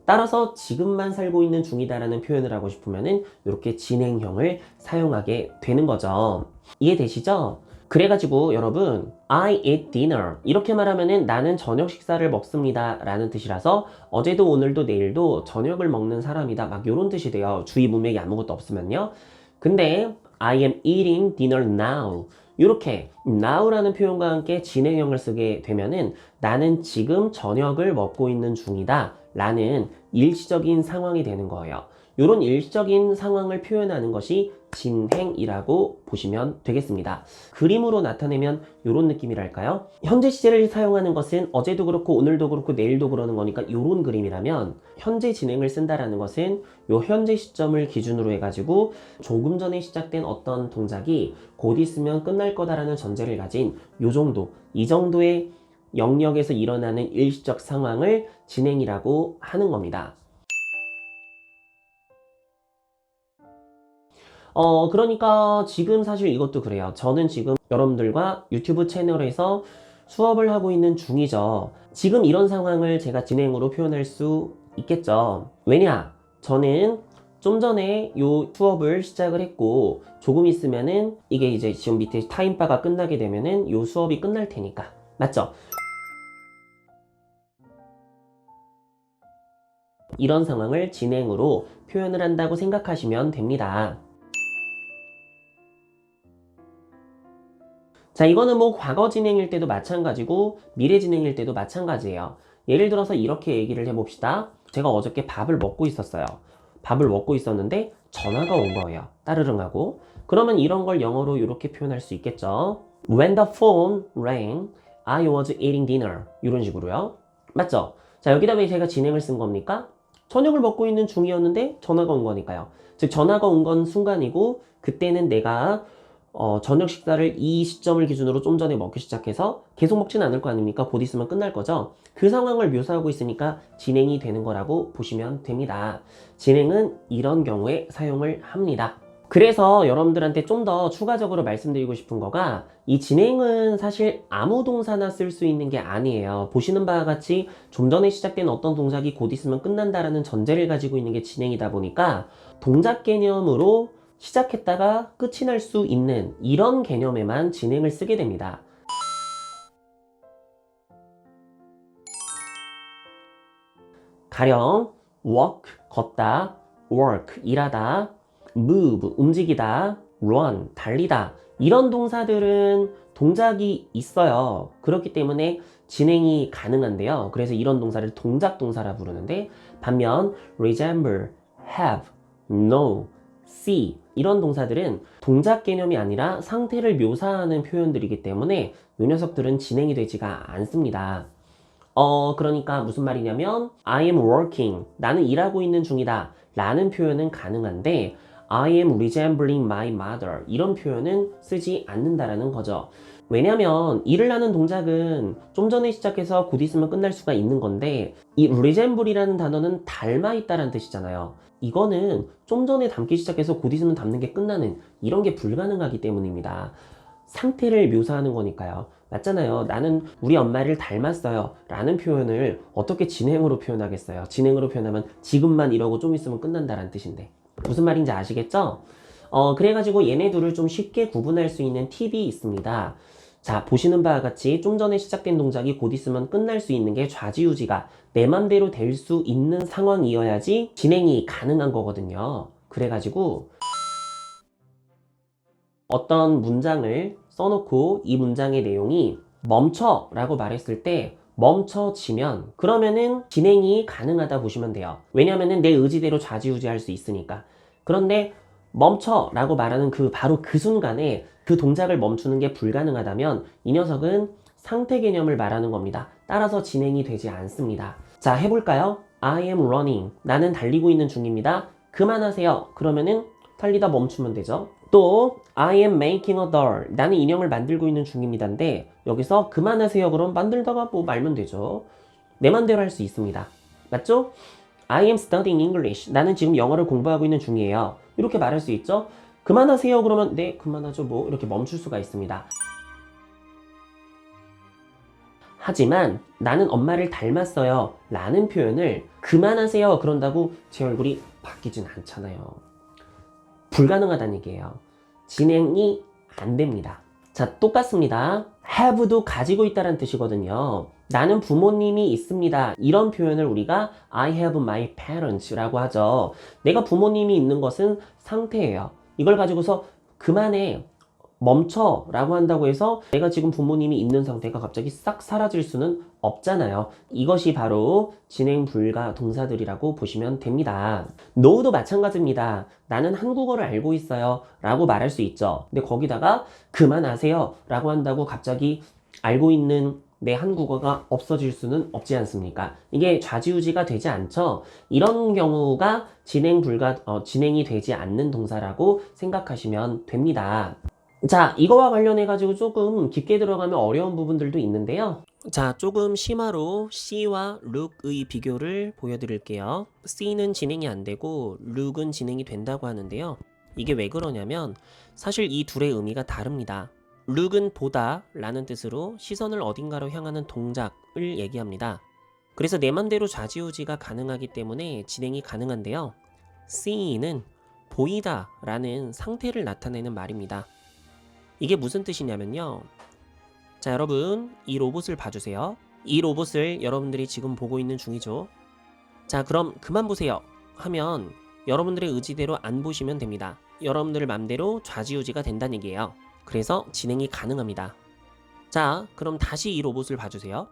따라서 지금만 살고 있는 중이다라는 표현을 하고 싶으면은 이렇게 진행형을 사용하게 되는 거죠. 이해되시죠? 그래가지고 여러분 I eat dinner 이렇게 말하면은 나는 저녁 식사를 먹습니다 라는 뜻이라서 어제도 오늘도 내일도 저녁을 먹는 사람이다 막 요런 뜻이 돼요. 주의 문맥이 아무것도 없으면요. 근데 I am eating dinner now 이렇게 now라는 표현과 함께 진행형을 쓰게 되면은 나는 지금 저녁을 먹고 있는 중이다 라는 일시적인 상황이 되는 거예요. 이런 일시적인 상황을 표현하는 것이 진행이라고 보시면 되겠습니다. 그림으로 나타내면 이런 느낌이랄까요? 현재 시제를 사용하는 것은 어제도 그렇고 오늘도 그렇고 내일도 그러는 거니까 이런 그림이라면 현재 진행을 쓴다라는 것은 이 현재 시점을 기준으로 해가지고 조금 전에 시작된 어떤 동작이 곧 있으면 끝날 거다라는 전제를 가진 이 정도의 영역에서 일어나는 일시적 상황을 진행이라고 하는 겁니다. 그러니까 지금 사실 이것도 그래요. 저는 지금 여러분들과 유튜브 채널에서 수업을 하고 있는 중이죠. 지금 이런 상황을 제가 진행으로 표현할 수 있겠죠. 왜냐? 저는 좀 전에 요 수업을 시작을 했고 조금 있으면은 이게 이제 지금 밑에 타임바가 끝나게 되면은 요 수업이 끝날 테니까. 맞죠? 이런 상황을 진행으로 표현을 한다고 생각하시면 됩니다. 자, 이거는 뭐 과거 진행일 때도 마찬가지고 미래 진행일 때도 마찬가지예요. 예를 들어서 이렇게 얘기를 해봅시다. 제가 어저께 밥을 먹고 있었어요. 밥을 먹고 있었는데 전화가 온 거예요. 따르릉 하고. 그러면 이런 걸 영어로 이렇게 표현할 수 있겠죠. When the phone rang, I was eating dinner. 이런 식으로요. 맞죠? 자, 여기다 왜 제가 진행을 쓴 겁니까? 저녁을 먹고 있는 중이었는데 전화가 온 거니까요. 즉 전화가 온 건 순간이고 그때는 내가 저녁 식사를 이 시점을 기준으로 좀 전에 먹기 시작해서 계속 먹진 않을 거 아닙니까? 곧 있으면 끝날 거죠. 그 상황을 묘사하고 있으니까 진행이 되는 거라고 보시면 됩니다. 진행은 이런 경우에 사용을 합니다. 그래서 여러분들한테 좀 더 추가적으로 말씀드리고 싶은 거가 이 진행은 사실 아무 동사나 쓸 수 있는 게 아니에요. 보시는 바와 같이 좀 전에 시작된 어떤 동작이 곧 있으면 끝난다라는 전제를 가지고 있는 게 진행이다 보니까 동작 개념으로 시작했다가 끝이 날 수 있는 이런 개념에만 진행을 쓰게 됩니다. 가령 walk, 걷다, work, 일하다, move, 움직이다, run, 달리다 이런 동사들은 동작이 있어요. 그렇기 때문에 진행이 가능한데요. 그래서 이런 동사를 동작 동사라 부르는데 반면 resemble, have, know, see 이런 동사들은 동작 개념이 아니라 상태를 묘사하는 표현들이기 때문에 이 녀석들은 진행이 되지가 않습니다. 그러니까 무슨 말이냐면 I am working, 나는 일하고 있는 중이다 라는 표현은 가능한데 I am resembling my mother 이런 표현은 쓰지 않는다라는 거죠. 왜냐면 일을 하는 동작은 좀 전에 시작해서 곧 있으면 끝날 수가 있는 건데 이 resemble이라는 단어는 닮아 있다라는 뜻이잖아요. 이거는 좀 전에 닮기 시작해서 곧 있으면 닮는 게 끝나는 이런 게 불가능하기 때문입니다. 상태를 묘사하는 거니까요. 맞잖아요. 나는 우리 엄마를 닮았어요 라는 표현을 어떻게 진행으로 표현하겠어요. 진행으로 표현하면 지금만 이러고 좀 있으면 끝난다라는 뜻인데 무슨 말인지 아시겠죠? 그래가지고 얘네 둘을 좀 쉽게 구분할 수 있는 팁이 있습니다. 자, 보시는 바와 같이 좀 전에 시작된 동작이 곧 있으면 끝날 수 있는 게 좌지우지가 내 맘대로 될 수 있는 상황이어야지 진행이 가능한 거거든요. 그래가지고 어떤 문장을 써놓고 이 문장의 내용이 멈춰 라고 말했을 때 멈춰지면 그러면은 진행이 가능하다 보시면 돼요. 왜냐면은 내 의지대로 좌지우지할 수 있으니까. 그런데 멈춰 라고 말하는 바로 그 순간에 그 동작을 멈추는 게 불가능하다면 이 녀석은 상태 개념을 말하는 겁니다. 따라서 진행이 되지 않습니다. 자, 해볼까요? I am running. 나는 달리고 있는 중입니다. 그만하세요. 그러면은 달리다 멈추면 되죠. 또 I am making a doll. 나는 인형을 만들고 있는 중입니다인데 여기서 그만하세요. 그럼 만들다가 뭐 말면 되죠. 내 맘대로 할 수 있습니다. 맞죠? I am studying English. 나는 지금 영어를 공부하고 있는 중이에요. 이렇게 말할 수 있죠? 그만하세요. 그러면 네, 그만하죠. 뭐 이렇게 멈출 수가 있습니다. 하지만 나는 엄마를 닮았어요 라는 표현을 그만하세요 그런다고 제 얼굴이 바뀌진 않잖아요. 불가능하다는 얘기예요. 진행이 안 됩니다. 자, 똑같습니다. have도 가지고 있다는 뜻이거든요. 나는 부모님이 있습니다. 이런 표현을 우리가 I have my parents 라고 하죠. 내가 부모님이 있는 것은 상태예요. 이걸 가지고서 그만해, 멈춰 라고 한다고 해서 내가 지금 부모님이 있는 상태가 갑자기 싹 사라질 수는 없잖아요. 이것이 바로 진행 불가 동사들이라고 보시면 됩니다. no도 마찬가지입니다. 나는 한국어를 알고 있어요 라고 말할 수 있죠. 근데 거기다가 그만하세요 라고 한다고 갑자기 알고 있는 내 한국어가 없어질 수는 없지 않습니까? 이게 좌지우지가 되지 않죠? 이런 경우가 진행이 되지 않는 동사라고 생각하시면 됩니다. 자, 이거와 관련해가지고 조금 깊게 들어가면 어려운 부분들도 있는데요. 자, 조금 심화로 C와 look의 비교를 보여드릴게요. C는 진행이 안 되고 look은 진행이 된다고 하는데요. 이게 왜 그러냐면 사실 이 둘의 의미가 다릅니다. look은 보다 라는 뜻으로 시선을 어딘가로 향하는 동작을 얘기합니다. 그래서 내 맘대로 좌지우지가 가능하기 때문에 진행이 가능한데요. C는 보이다 라는 상태를 나타내는 말입니다. 이게 무슨 뜻이냐면요. 자, 여러분 이 로봇을 봐주세요. 이 로봇을 여러분들이 지금 보고 있는 중이죠. 자, 그럼 그만 보세요 하면 여러분들의 의지대로 안 보시면 됩니다. 여러분들 맘대로 좌지우지가 된다는 얘기예요. 그래서 진행이 가능합니다. 자, 그럼 다시 이 로봇을 봐주세요.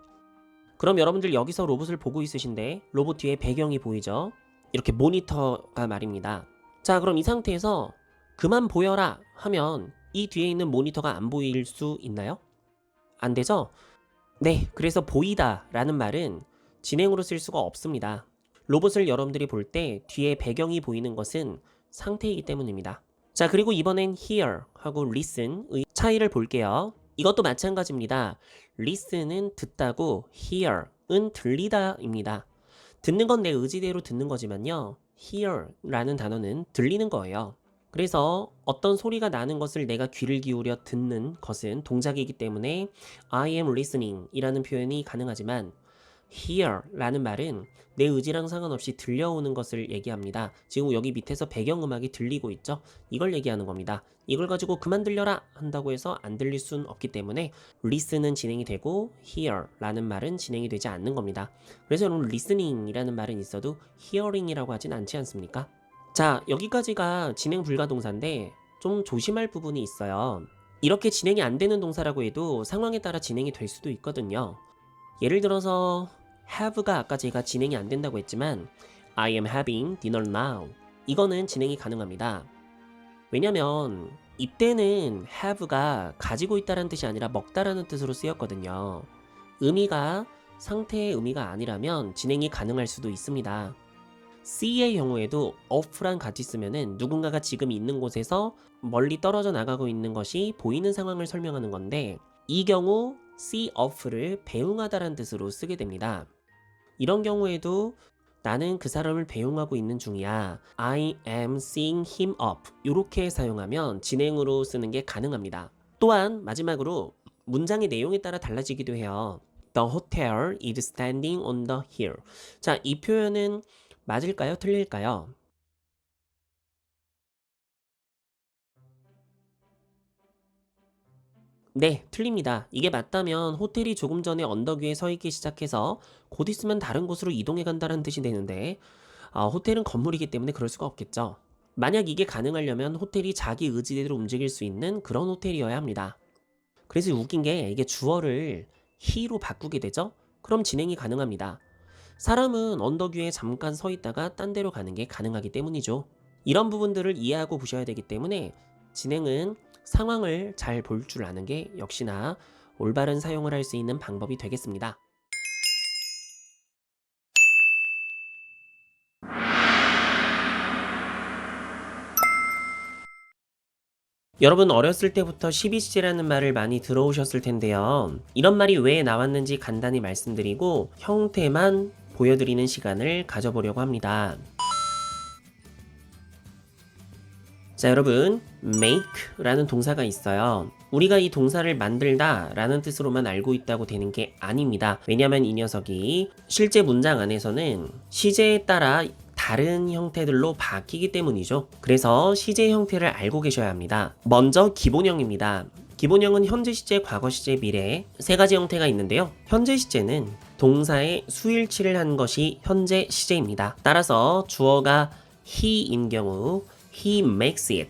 그럼 여러분들 여기서 로봇을 보고 있으신데 로봇 뒤에 배경이 보이죠? 이렇게 모니터가 말입니다. 자, 그럼 이 상태에서 그만 보여라 하면 이 뒤에 있는 모니터가 안 보일 수 있나요? 안 되죠? 네, 그래서 보이다 라는 말은 진행으로 쓸 수가 없습니다. 로봇을 여러분들이 볼 때 뒤에 배경이 보이는 것은 상태이기 때문입니다. 자, 그리고 이번엔 hear 하고 listen의 차이를 볼게요. 이것도 마찬가지입니다. listen은 듣다고 hear은 들리다입니다. 듣는 건 내 의지대로 듣는 거지만요. hear라는 단어는 들리는 거예요. 그래서 어떤 소리가 나는 것을 내가 귀를 기울여 듣는 것은 동작이기 때문에 I am listening 이라는 표현이 가능하지만 hear라는 말은 내 의지랑 상관없이 들려오는 것을 얘기합니다. 지금 여기 밑에서 배경음악이 들리고 있죠? 이걸 얘기하는 겁니다. 이걸 가지고 그만 들려라 한다고 해서 안 들릴 순 없기 때문에 listen은 진행이 되고 hear라는 말은 진행이 되지 않는 겁니다. 그래서 여러분 listening이라는 말은 있어도 hearing이라고 하진 않지 않습니까? 자, 여기까지가 진행 불가 동사인데 좀 조심할 부분이 있어요. 이렇게 진행이 안 되는 동사라고 해도 상황에 따라 진행이 될 수도 있거든요. 예를 들어서 have가 아까 제가 진행이 안 된다고 했지만 I am having dinner now 이거는 진행이 가능합니다. 왜냐면 이때는 have가 가지고 있다라는 뜻이 아니라 먹다라는 뜻으로 쓰였거든요. 의미가 상태의 의미가 아니라면 진행이 가능할 수도 있습니다. C의 경우에도 off랑 같이 쓰면은 누군가가 지금 있는 곳에서 멀리 떨어져 나가고 있는 것이 보이는 상황을 설명하는 건데 이 경우 see off를 배웅하다라는 뜻으로 쓰게 됩니다. 이런 경우에도 나는 그 사람을 배웅하고 있는 중이야. I am seeing him off. 이렇게 사용하면 진행으로 쓰는 게 가능합니다. 또한 마지막으로 문장의 내용에 따라 달라지기도 해요. The hotel is standing on the hill. 자, 이 표현은 맞을까요? 틀릴까요? 네, 틀립니다. 이게 맞다면 호텔이 조금 전에 언덕 위에 서 있기 시작해서 곧 있으면 다른 곳으로 이동해 간다는 뜻이 되는데 호텔은 건물이기 때문에 그럴 수가 없겠죠. 만약 이게 가능하려면 호텔이 자기 의지대로 움직일 수 있는 그런 호텔이어야 합니다. 그래서 웃긴 게 이게 주어를 he로 바꾸게 되죠? 그럼 진행이 가능합니다. 사람은 언덕 위에 잠깐 서 있다가 딴 데로 가는 게 가능하기 때문이죠. 이런 부분들을 이해하고 보셔야 되기 때문에 진행은 상황을 잘 볼 줄 아는 게 역시나 올바른 사용을 할 수 있는 방법이 되겠습니다. 여러분 어렸을 때부터 12시제라는 말을 많이 들어오셨을 텐데요. 이런 말이 왜 나왔는지 간단히 말씀드리고 형태만 보여드리는 시간을 가져보려고 합니다. 자, 여러분 make라는 동사가 있어요. 우리가 이 동사를 만들다 라는 뜻으로만 알고 있다고 되는 게 아닙니다. 왜냐하면 이 녀석이 실제 문장 안에서는 시제에 따라 다른 형태들로 바뀌기 때문이죠. 그래서 시제 형태를 알고 계셔야 합니다. 먼저 기본형입니다. 기본형은 현재 시제, 과거 시제, 미래 세 가지 형태가 있는데요. 현재 시제는 동사의 수일치를 한 것이 현재 시제입니다. 따라서 주어가 he인 경우 he makes it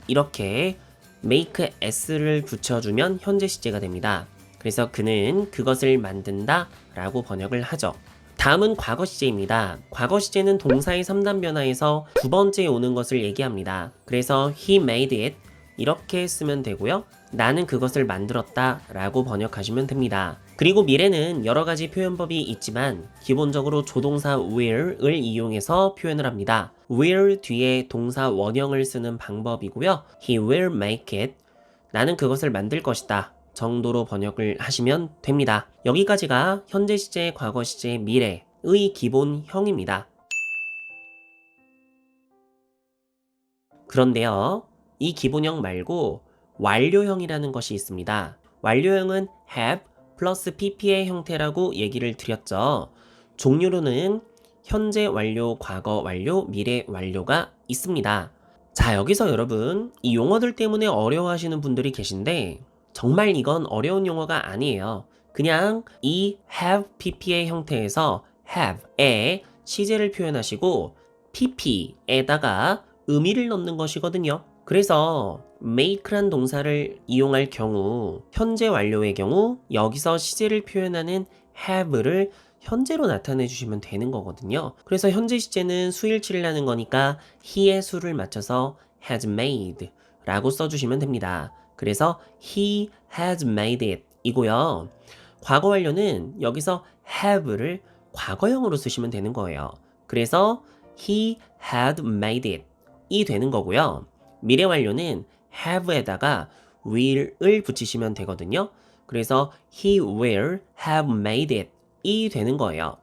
이렇게 make s를 붙여주면 현재 시제가 됩니다. 그래서 그는 그것을 만든다 라고 번역을 하죠. 다음은 과거 시제입니다. 과거 시제는 동사의 3단 변화에서 두 번째 오는 것을 얘기합니다. 그래서 he made it 이렇게 쓰면 되고요. 나는 그것을 만들었다 라고 번역하시면 됩니다. 그리고 미래는 여러 가지 표현법이 있지만 기본적으로 조동사 will을 이용해서 표현을 합니다. will 뒤에 동사 원형을 쓰는 방법이고요. He will make it. 나는 그것을 만들 것이다. 정도로 번역을 하시면 됩니다. 여기까지가 현재 시제, 과거 시제, 미래의 기본형입니다. 그런데요, 이 기본형 말고 완료형이라는 것이 있습니다. 완료형은 have 플러스 pp의 형태라고 얘기를 드렸죠. 종류로는 현재 완료, 과거 완료, 미래 완료가 있습니다. 자, 여기서 여러분 이 용어들 때문에 어려워하시는 분들이 계신데 정말 이건 어려운 용어가 아니에요. 그냥 이 have pp의 형태에서 have에 시제를 표현하시고 pp에다가 의미를 넣는 것이거든요. 그래서 make란 동사를 이용할 경우 현재 완료의 경우 여기서 시제를 표현하는 have를 현재로 나타내 주시면 되는 거거든요. 그래서 현재 시제는 수일치를 하는 거니까 he의 수를 맞춰서 has made 라고 써주시면 됩니다. 그래서 he has made it 이고요. 과거 완료는 여기서 have를 과거형으로 쓰시면 되는 거예요. 그래서 he had made it 이 되는 거고요. 미래 완료는 have에다가 will을 붙이시면 되거든요. 그래서 he will have made it 이 되는 거예요.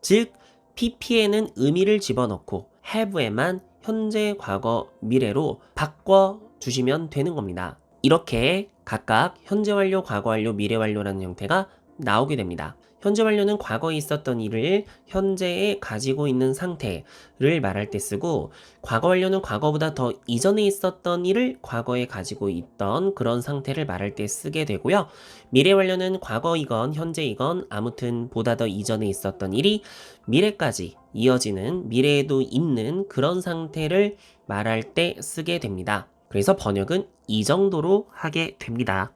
즉 pp에는 의미를 집어넣고 have에만 현재, 과거, 미래로 바꿔주시면 되는 겁니다. 이렇게 각각 현재 완료, 과거 완료, 미래 완료라는 형태가 나오게 됩니다. 현재 완료는 과거에 있었던 일을 현재에 가지고 있는 상태를 말할 때 쓰고, 과거 완료는 과거보다 더 이전에 있었던 일을 과거에 가지고 있던 그런 상태를 말할 때 쓰게 되고요. 미래 완료는 과거이건 현재이건 아무튼 보다 더 이전에 있었던 일이 미래까지 이어지는, 미래에도 있는 그런 상태를 말할 때 쓰게 됩니다. 그래서 번역은 이 정도로 하게 됩니다.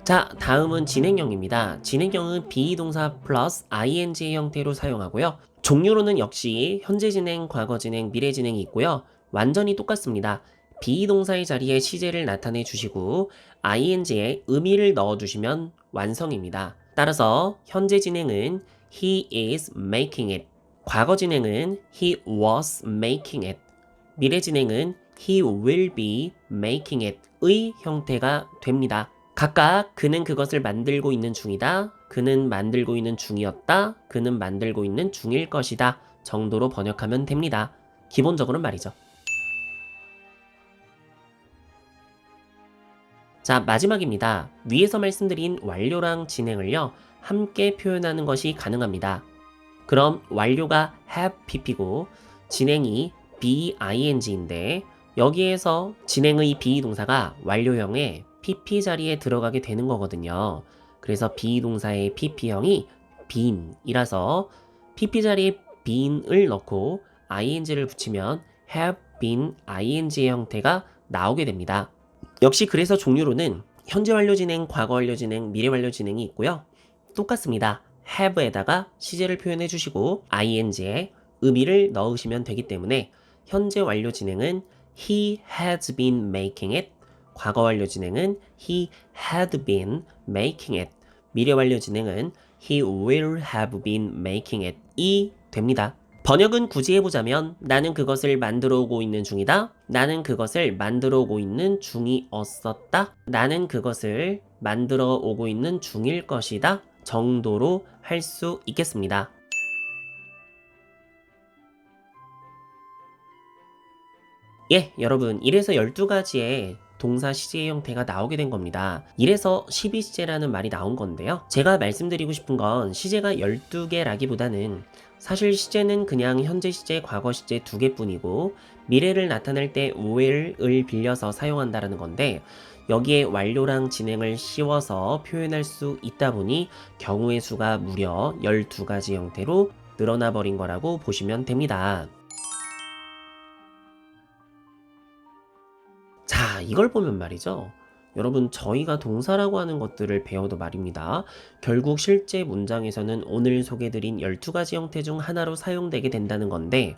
자, 다음은 진행형입니다. 진행형은 비동사 플러스 ing의 형태로 사용하고요. 종류로는 역시 현재 진행, 과거 진행, 미래 진행이 있고요. 완전히 똑같습니다. 비동사의 자리에 시제를 나타내 주시고 ing에 의미를 넣어 주시면 완성입니다. 따라서 현재 진행은 he is making it, 과거 진행은 he was making it, 미래 진행은 he will be making it의 형태가 됩니다. 각각 그는 그것을 만들고 있는 중이다, 그는 만들고 있는 중이었다, 그는 만들고 있는 중일 것이다 정도로 번역하면 됩니다. 기본적으로는 말이죠. 자, 마지막입니다. 위에서 말씀드린 완료랑 진행을요, 함께 표현하는 것이 가능합니다. 그럼 완료가 have pp고 진행이 being인데 여기에서 진행의 비동사가 완료형에 pp 자리에 들어가게 되는 거거든요. 그래서 비동사의 pp형이 been이라서 pp 자리에 been을 넣고 ing를 붙이면 have been ing의 형태가 나오게 됩니다. 역시 그래서 종류로는 현재 완료 진행, 과거 완료 진행, 미래 완료 진행이 있고요. 똑같습니다. have에다가 시제를 표현해 주시고 ing에 의미를 넣으시면 되기 때문에 현재 완료 진행은 he has been making it, 과거 완료 진행은 he had been making it, 미래 완료 진행은 he will have been making it 이 됩니다. 번역은 굳이 해보자면 나는 그것을 만들어 오고 있는 중이다, 나는 그것을 만들어 오고 있는 중이었었다, 나는 그것을 만들어 오고 있는 중일 것이다 정도로 할 수 있겠습니다. 예, 여러분, 1에서 12가지의 동사 시제의 형태가 나오게 된 겁니다. 1에서 12시제라는 말이 나온 건데요. 제가 말씀드리고 싶은 건 시제가 12개라기보다는 사실 시제는 그냥 현재 시제, 과거 시제 2개뿐이고 미래를 나타낼 때 will을 빌려서 사용한다라는 건데 여기에 완료랑 진행을 씌워서 표현할 수 있다 보니 경우의 수가 무려 12가지 형태로 늘어나 버린 거라고 보시면 됩니다. 자, 이걸 보면 말이죠. 여러분, 저희가 동사라고 하는 것들을 배워도 말입니다. 결국 실제 문장에서는 오늘 소개드린 12가지 형태 중 하나로 사용되게 된다는 건데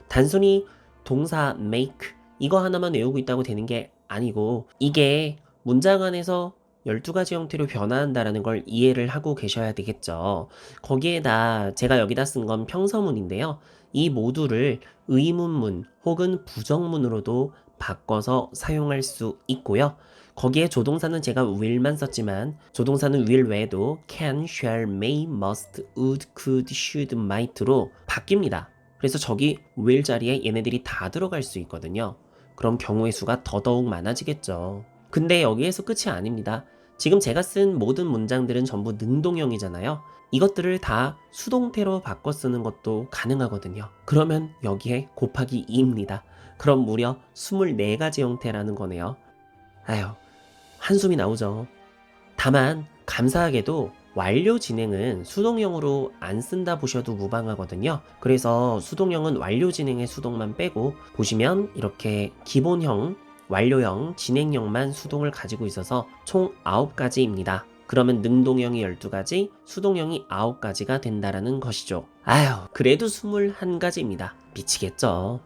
단순히 동사 make 이거 하나만 외우고 있다고 되는 게 아니고 이게 문장 안에서 12가지 형태로 변화한다는 걸 이해를 하고 계셔야 되겠죠. 거기에다 제가 여기다 쓴 건 평서문인데요. 이 모두를 의문문 혹은 부정문으로도 바꿔서 사용할 수 있고요. 거기에 조동사는 제가 will만 썼지만 조동사는 will 외에도 can, shall, may, must, would, could, should, might로 바뀝니다. 그래서 저기 will 자리에 얘네들이 다 들어갈 수 있거든요. 그럼 경우의 수가 더더욱 많아지겠죠. 근데 여기에서 끝이 아닙니다. 지금 제가 쓴 모든 문장들은 전부 능동형이잖아요. 이것들을 다 수동태로 바꿔 쓰는 것도 가능하거든요. 그러면 여기에 곱하기 2입니다. 그럼 무려 24가지 형태라는 거네요. 아휴, 한숨이 나오죠. 다만 감사하게도 완료 진행은 수동형으로 안 쓴다 보셔도 무방하거든요. 그래서 수동형은 완료 진행의 수동만 빼고 보시면 이렇게 기본형, 완료형, 진행형만 수동을 가지고 있어서 총 9가지입니다. 그러면 능동형이 12가지, 수동형이 9가지가 된다라는 것이죠. 아휴, 그래도 21가지입니다. 미치겠죠.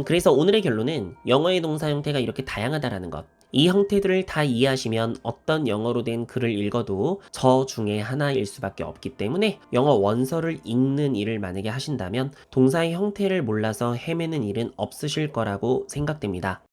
그래서 오늘의 결론은 영어의 동사 형태가 이렇게 다양하다라는 것. 이 형태들을 다 이해하시면 어떤 영어로 된 글을 읽어도 저 중에 하나일 수밖에 없기 때문에 영어 원서를 읽는 일을 만약에 하신다면 동사의 형태를 몰라서 헤매는 일은 없으실 거라고 생각됩니다.